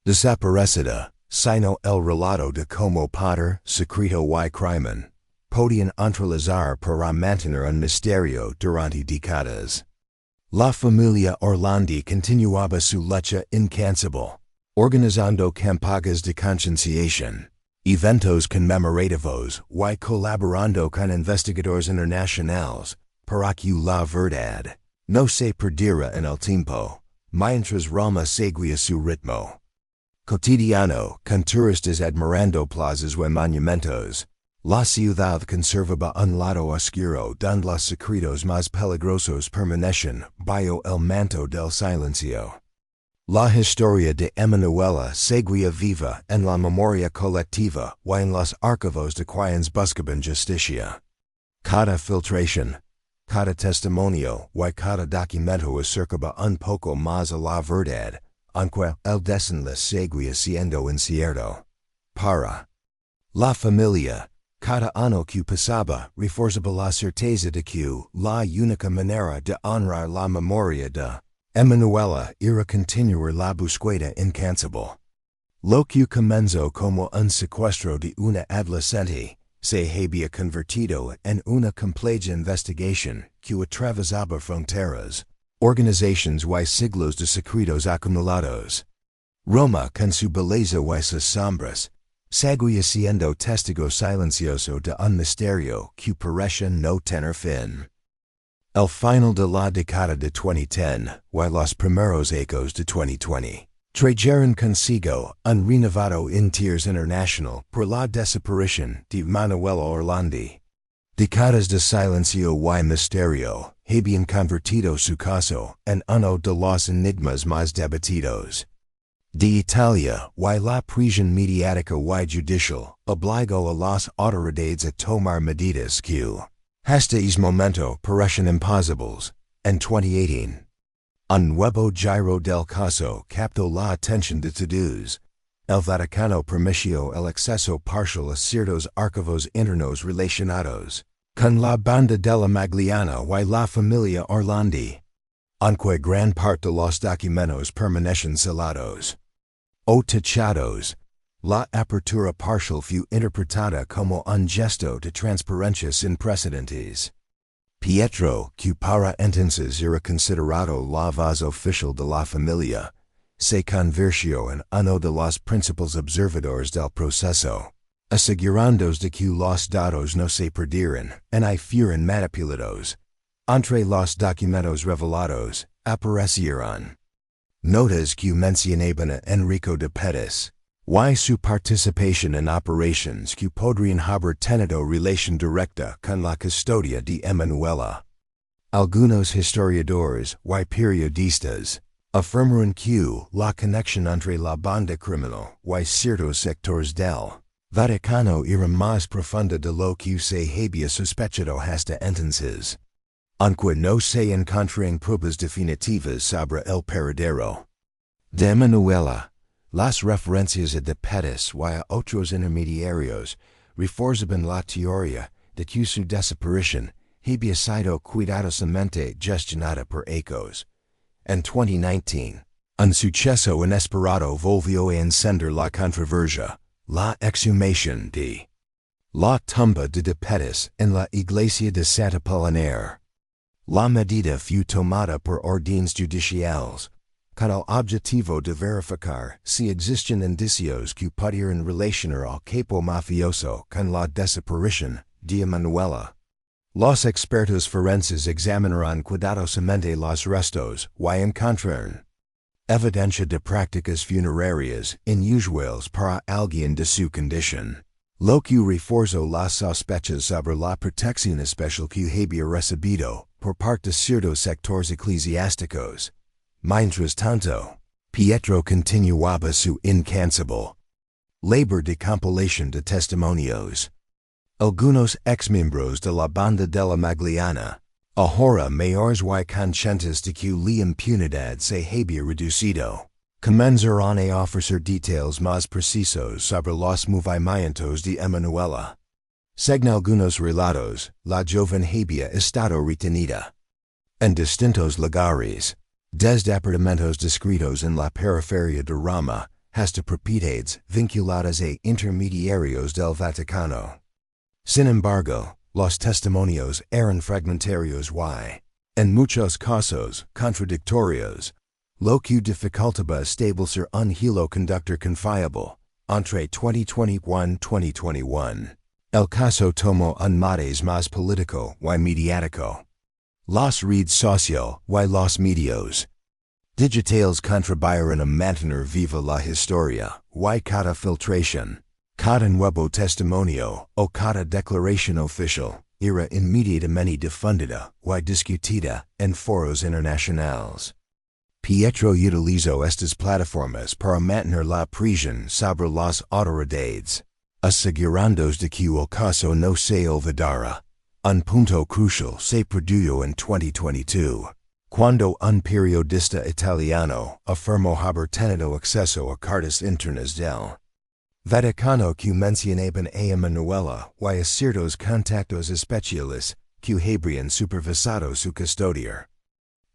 desaparecida, sino el relato de cómo poder, secreto y crimen podían entrelazar para mantener un misterio durante décadas. La familia Orlandi continuaba su lucha incansable, organizando campañas de concienciación, eventos conmemorativos y colaborando con investigadores internacionales para que la verdad no se perdiera en el tiempo, mientras Roma seguía su ritmo cotidiano con turistas admirando plazas y monumentos. La ciudad conservaba un lado oscuro donde los secretos más peligrosos permanecen bajo el manto del silencio. La historia de Emanuela seguía viva en la memoria colectiva y en los archivos de quienes buscaban justicia. Cada filtración, cada testimonio y cada documento acercaba un poco más a la verdad, aunque el desenlace seguía siendo incierto. Para la familia, cada año que pasaba reforzaba la certeza de que la única manera de honrar la memoria de Emanuela era continuar la búsqueda incansable. Lo que comenzó como un secuestro de una adolescente se había convertido en una compleja investigación que atravesaba fronteras, organizaciones y siglos de secretos acumulados. Roma, con su belleza y sus sombras, seguía siendo testigo silencioso de un misterio que parece no tener fin. El final de la década de 2010 y los primeros ecos de 2020 trajeron consigo un renovado interés internacional por la desaparición de Emanuela Orlandi. Décadas de silencio y misterio habían convertido su caso en uno de los enigmas más debatidos de Italia, y la presión mediática y judicial obligó a las autoridades a tomar medidas que, hasta ese momento, parecen imposibles. En 2018, un nuevo giro del caso captó la atención de todos. El Vaticano permitió el acceso parcial a ciertos archivos internos relacionados con la banda de la Magliana y la familia Orlandi. Anque gran parte de los documentos permanecen celados o tachados. La apertura parcial fue interpretada como un gesto de transparencia sin precedentes. Pietro, que para entonces era considerado la voz oficial de la familia, se convirtió en uno de los principales observadores del proceso, asegurándose de que los datos no se perdieran ni fueran manipulados. Entre los documentos revelados, aparecieron notas que mencionaban a Enrico de Pettis, y su participación en operaciones que podrían haber tenido relación directa con la custodia de Emanuela. Algunos historiadores y periodistas afirmaron que la conexión entre la banda criminal y ciertos sectores del Vaticano era más profunda de lo que se había sospechado hasta entonces. Aunque no se encontraron pruebas definitivas sobre el paradero de Emanuela, las referencias a de Pettis y a otros intermediarios reforzaban la teoría de que su desaparición había sido cuidadosamente gestionada por ecos. En 2019, un suceso inesperado volvió a encender la controversia, la exhumación de la tumba de Pettis en la iglesia de Santa Polinaire. La medida fue tomada por órdenes judiciales, con el objetivo de verificar si existen indicios que pudieran relacionar al capo mafioso con la desaparición de Emanuela. Los expertos forenses examinaron cuidadosamente los restos y encontraron evidencia de prácticas funerarias inusuales para alguien de su condición, lo que reforzó las sospechas sobre la protección especial que había recibido por parte de ciertos sectores eclesiásticos. Mientras tanto, Pietro continuaba su incansable labor de compilación de testimonios. Algunos exmiembros de la banda de la Magliana, ahora mayores y conscientes de que la impunidad se había reducido, comenzaron a ofrecer detalles más precisos sobre los movimientos de Emanuela. Según algunos relatos, la joven había estado retenida en distintos lugares, desde apartamentos discretos en la periferia de Roma hasta propiedades vinculadas a intermediarios del Vaticano. Sin embargo, los testimonios eran fragmentarios y, en muchos casos, contradictorios, lo que dificultaba establecer un hilo conductor confiable. Entre 2021-2021, el caso tomó un matiz más político y mediático. Las redes sociales y los medios digitales contribuyeron a mantener viva la historia y cada filtración, cada nuevo testimonio o cada declaración oficial era inmediatamente difundida y discutida en foros internacionales. Pietro utilizó estas plataformas para mantener la presión sobre las autoridades, asegurándose de que el caso no se olvidara. Un punto crucial se produjo en 2022, cuando un periodista italiano afirmó haber tenido acceso a cartas internas del Vaticano que mencionaban a Emanuela y a ciertos contactos especiales que habrían supervisado su custodia.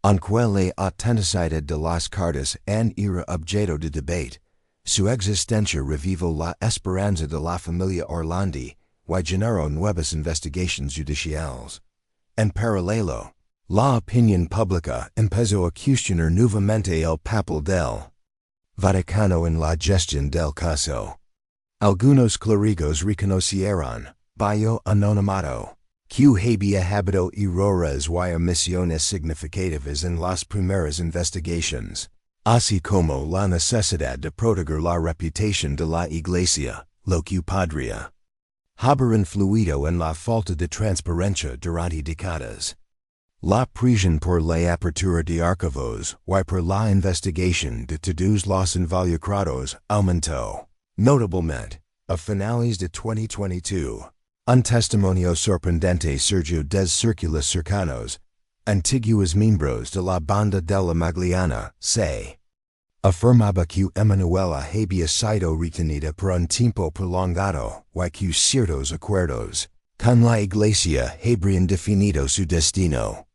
Aunque la autenticidad de las cartas era objeto de debate, su existencia revivó la esperanza de la familia Orlandi y generó nuevas investigaciones judiciales. En paralelo, la opinión pública empezó a cuestionar nuevamente el papel del Vaticano en la gestión del caso. Algunos clérigos reconocieron, bajo anonimato, que había habido errores y omisiones significativas en las primeras investigaciones, así como la necesidad de proteger la reputación de la Iglesia, lo que podría haber influido en la falta de transparencia durante décadas. La presión por la apertura de archivos y por la investigación de todos los involucrados aumentó. Notablemente, a finales de 2022, un testimonio sorprendente surgió des círculos cercanos, antiguos miembros de la banda de la Magliana, se afirmaba que Emanuela había sido retenida por un tiempo prolongado y que ciertos acuerdos con la Iglesia habrían definido su destino.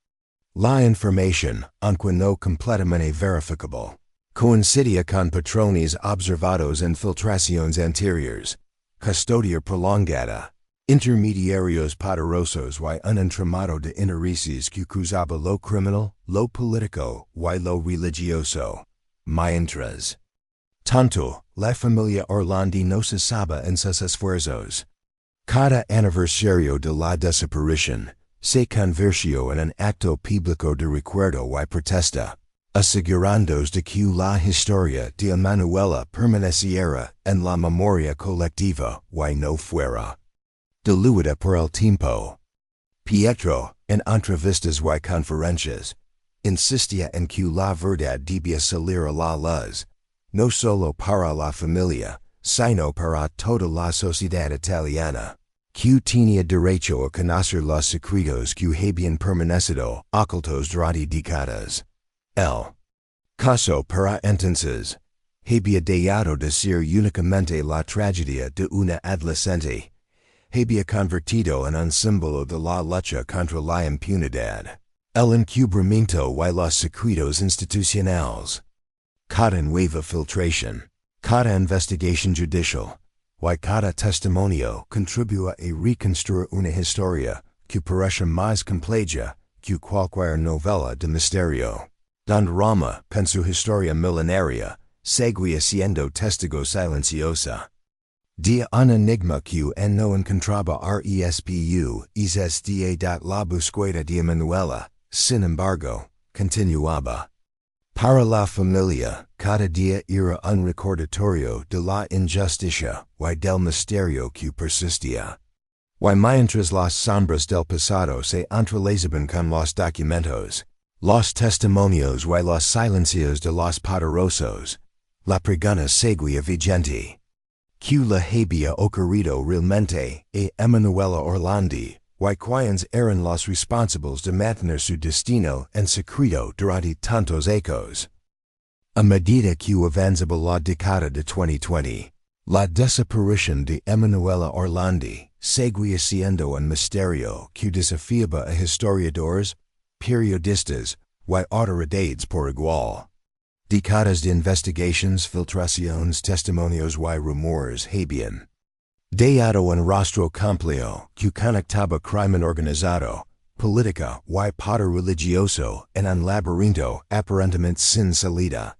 La información, aunque no completamente verificable, coincidia con patrones observados en filtraciones anteriores, custodia prolongada, intermediarios poderosos y un entramado de intereses que cruzaba lo criminal, lo político y lo religioso. Mientras tanto, la familia Orlandi no cesaba en sus esfuerzos. Cada aniversario de la desaparición se convirtió en un acto público de recuerdo y protesta, asegurándonos de que la historia de Emanuela permaneciera en la memoria colectiva y no fuera diluida por el tiempo. Pietro, en entrevistas y conferencias, insistía en que la verdad debía salir a la luz, no solo para la familia, sino para toda la sociedad italiana, que tenía derecho a conocer los secretos que habían permanecido ocultos durante décadas. El caso para entonces había dejado de ser únicamente la tragedia de una adolescente, había convertido en un símbolo de la lucha contra la impunidad, el encubrimiento y los secretos institucionales. Cada nueva filtración, cada investigación judicial, y cada testimonio contribuye a reconstruir una historia que parece más compleja que cualquier novela de misterio. Donde Roma, con su historia milenaria, seguía siendo testigo silenciosa de un enigma que no encontraba respu existía. La búsqueda de Emanuela, sin embargo, continuaba. Para la familia, cada día era un recordatorio de la injusticia y del misterio que persistía. Y mientras las sombras del pasado se entrelazaban con los documentos, los testimonios y los silencios de los poderosos, la pregunta seguía vigente. ¿Qué le había ocurrido realmente a Emanuela Orlandi? Y quiénes eran los responsables de mantener su destino en secreto durante tantos años. A medida que avanzaba la década de 2020, la desaparición de Emanuela Orlandi seguía siendo un misterio que desafiaba a historiadores, periodistas y autoridades por igual. Décadas de investigaciones, filtraciones, testimonios y rumores habían dado un rostro complejo que conectaba crimen organizado, política y poder religioso en un laberinto aparentemente sin salida.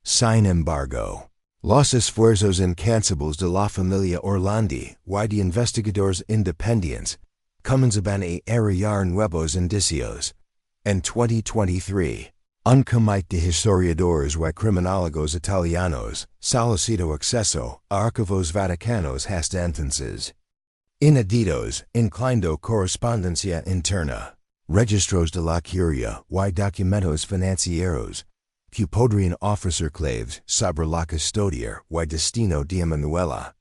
Sin embargo, los esfuerzos incansables de la familia Orlandi y de investigadores independientes comenzaban a arrojar nuevos indicios. En 2023, un comité de historiadores y criminólogos italianos solicitó acceso a archivos vaticanos hasta entonces inéditos, incluyendo correspondencia interna, registros de la curia y documentos financieros que podrían ofrecer claves sobre la custodia y destino de Emanuela.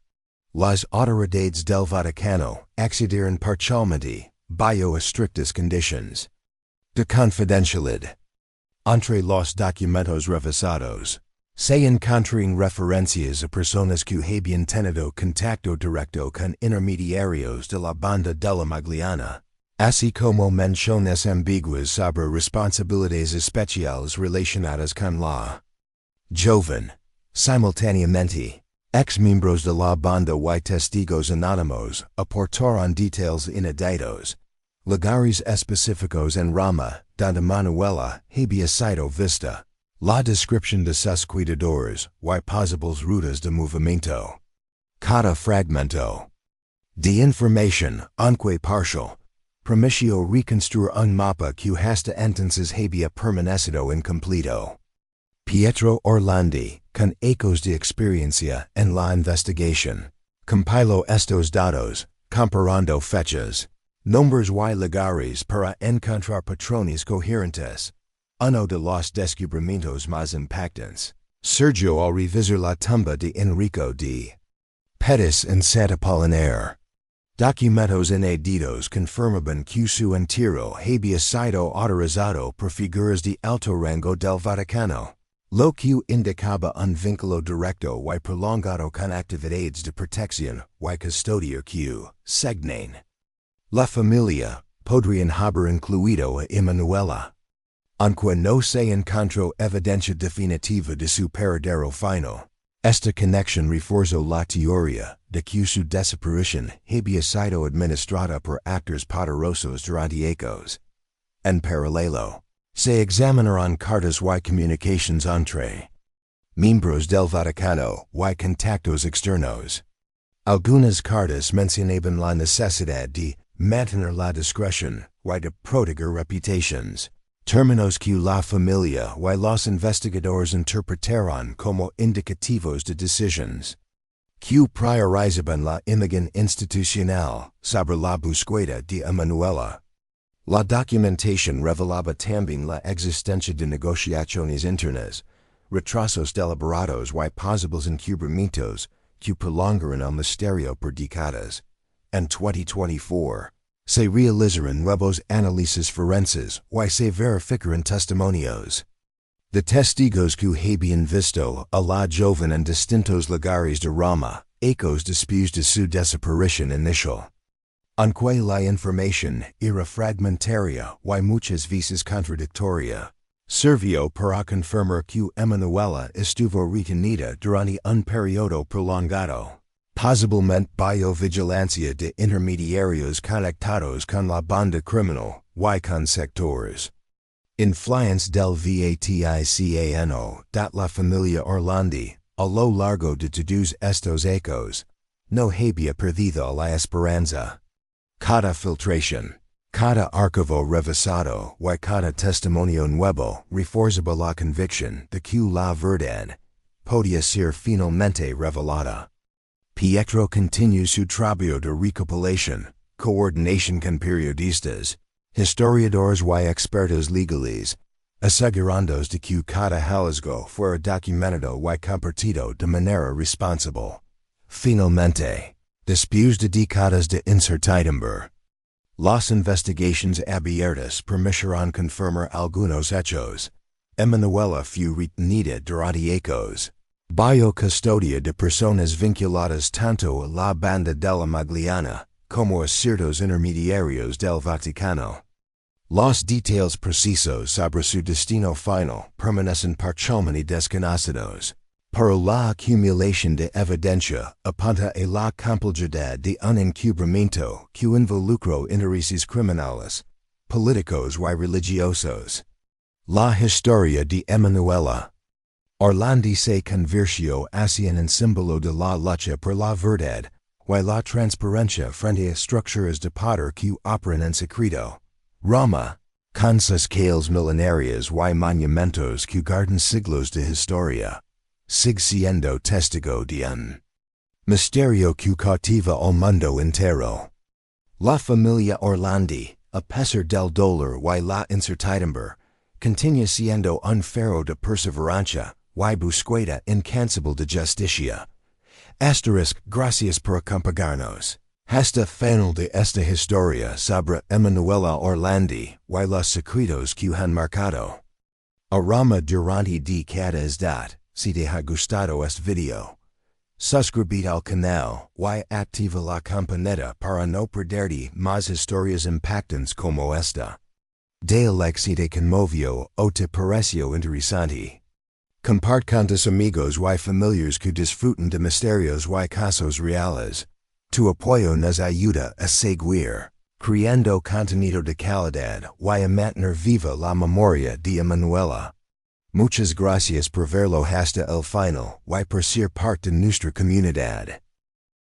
Las autoridades del Vaticano accedieron parcialmente, bajo estrictas condiciones de confidencialidad. Entre los documentos revisados, se encontraron referencias a personas que habían tenido contacto directo con intermediarios de la banda de la Magliana, así como menciones ambiguas sobre responsabilidades especiales relacionadas con la joven. Simultáneamente, ex-miembros de la banda y testigos anónimos aportaron detalles inéditos, lugares específicos en Roma donde Emanuela había sido vista, la descripción de sus cuidadores y posibles rutas de movimiento. Cada fragmento de información, aunque parcial, permitió reconstruir un mapa que hasta entonces había permanecido incompleto. Pietro Orlandi, con ecos de experiencia en la investigación, compiló estos datos, comparando fechas, nombres y lugares para encontrar patrones coherentes. Uno de los descubrimientos más impactantes surgió al revisar la tumba de Enrico de Pettis en Santa Polinaire. Documentos inéditos confirmaban que su entierro había sido autorizado por figuras de alto rango del Vaticano, lo que indicaba un vínculo directo y prolongado con actividades de protección y custodia que, según la familia, podrían haber incluido a Emanuela. Aunque no se encontró evidencia definitiva de su paradero final. Esta conexión refuerza la teoría de que su desaparición había sido administrada por actores poderosos durante años. En paralelo, se examinarán cartas y comunicaciones entre miembros del Vaticano y contactos externos. Algunas cartas mencionaban la necesidad de mantener la discreción y de proteger reputaciones. Términos que la familia y los investigadores interpretaron como indicativos de decisiones que priorizaban la imagen institucional sobre la búsqueda de Emanuela. La documentación revelaba también la existencia de negociaciones internas, retrasos deliberados y posibles encubrimientos que prolongaron el misterio por décadas. En 2024, se realizaron nuevos análisis forenses y se verificaron testimonios de testigos que habían visto a la joven en distintos lugares de Roma, ecos después de su desaparición inicial. Aunque la información era fragmentaria y muchas veces contradictoria, sirvió para confirmar que Emanuela estuvo retenida durante un periodo prolongado. Posiblemente bajo vigilancia de intermediarios conectados con la banda criminal y con sectores influence del Vaticano. La familia Orlandi, a lo largo de todos estos ecos, no había perdido la esperanza. Cada filtración, cada archivo revisado y cada testimonio nuevo reforzaba la convicción de que la verdad podía ser finalmente revelada. Pietro continuó su trabajo de recopilación, coordinación con periodistas, historiadores y expertos legales, asegurándose de que cada hallazgo fuera documentado y compartido de manera responsable. Finalmente, después de décadas de incertidumbre, las investigaciones abiertas permitieron confirmar algunos hechos. Emanuela fue retenida durante años, bajo custodia de personas vinculadas tanto a la banda de la Magliana como a ciertos intermediarios del Vaticano. Los detalles precisos sobre su destino final permanecen parcialmente desconocidos, pero la acumulación de evidencia apunta a la complejidad de un encubrimiento que involucró intereses criminales, políticos y religiosos. La historia de Emanuela Orlandi se convirtió así en un símbolo de la lucha por la verdad y la transparencia frente a estructuras de poder que operan en secreto. Roma, con sus calles milenarias y monumentos que guardan siglos de historia, sigue siendo testigo de un misterio que cautiva al mundo entero. La familia Orlandi, a pesar del dolor y la incertidumbre, continúa siendo un faro de perseverancia y búsqueda incansable de justicia. Gracias por acompañarnos. Hasta final de esta historia sobre Emanuela Orlandi y los secretos que han marcado a Roma durante décadas. Si te ha gustado este video, suscríbete al canal y activa la campanita para no perderte más historias impactantes como esta. Dale like si te conmovió o te pareció interesante. Comparte con tus amigos y familiares que disfruten de misterios y casos reales. Tu apoyo nos ayuda a seguir creando contenido de calidad y a mantener viva la memoria de Emanuela. Muchas gracias por verlo hasta el final y por ser parte de nuestra comunidad.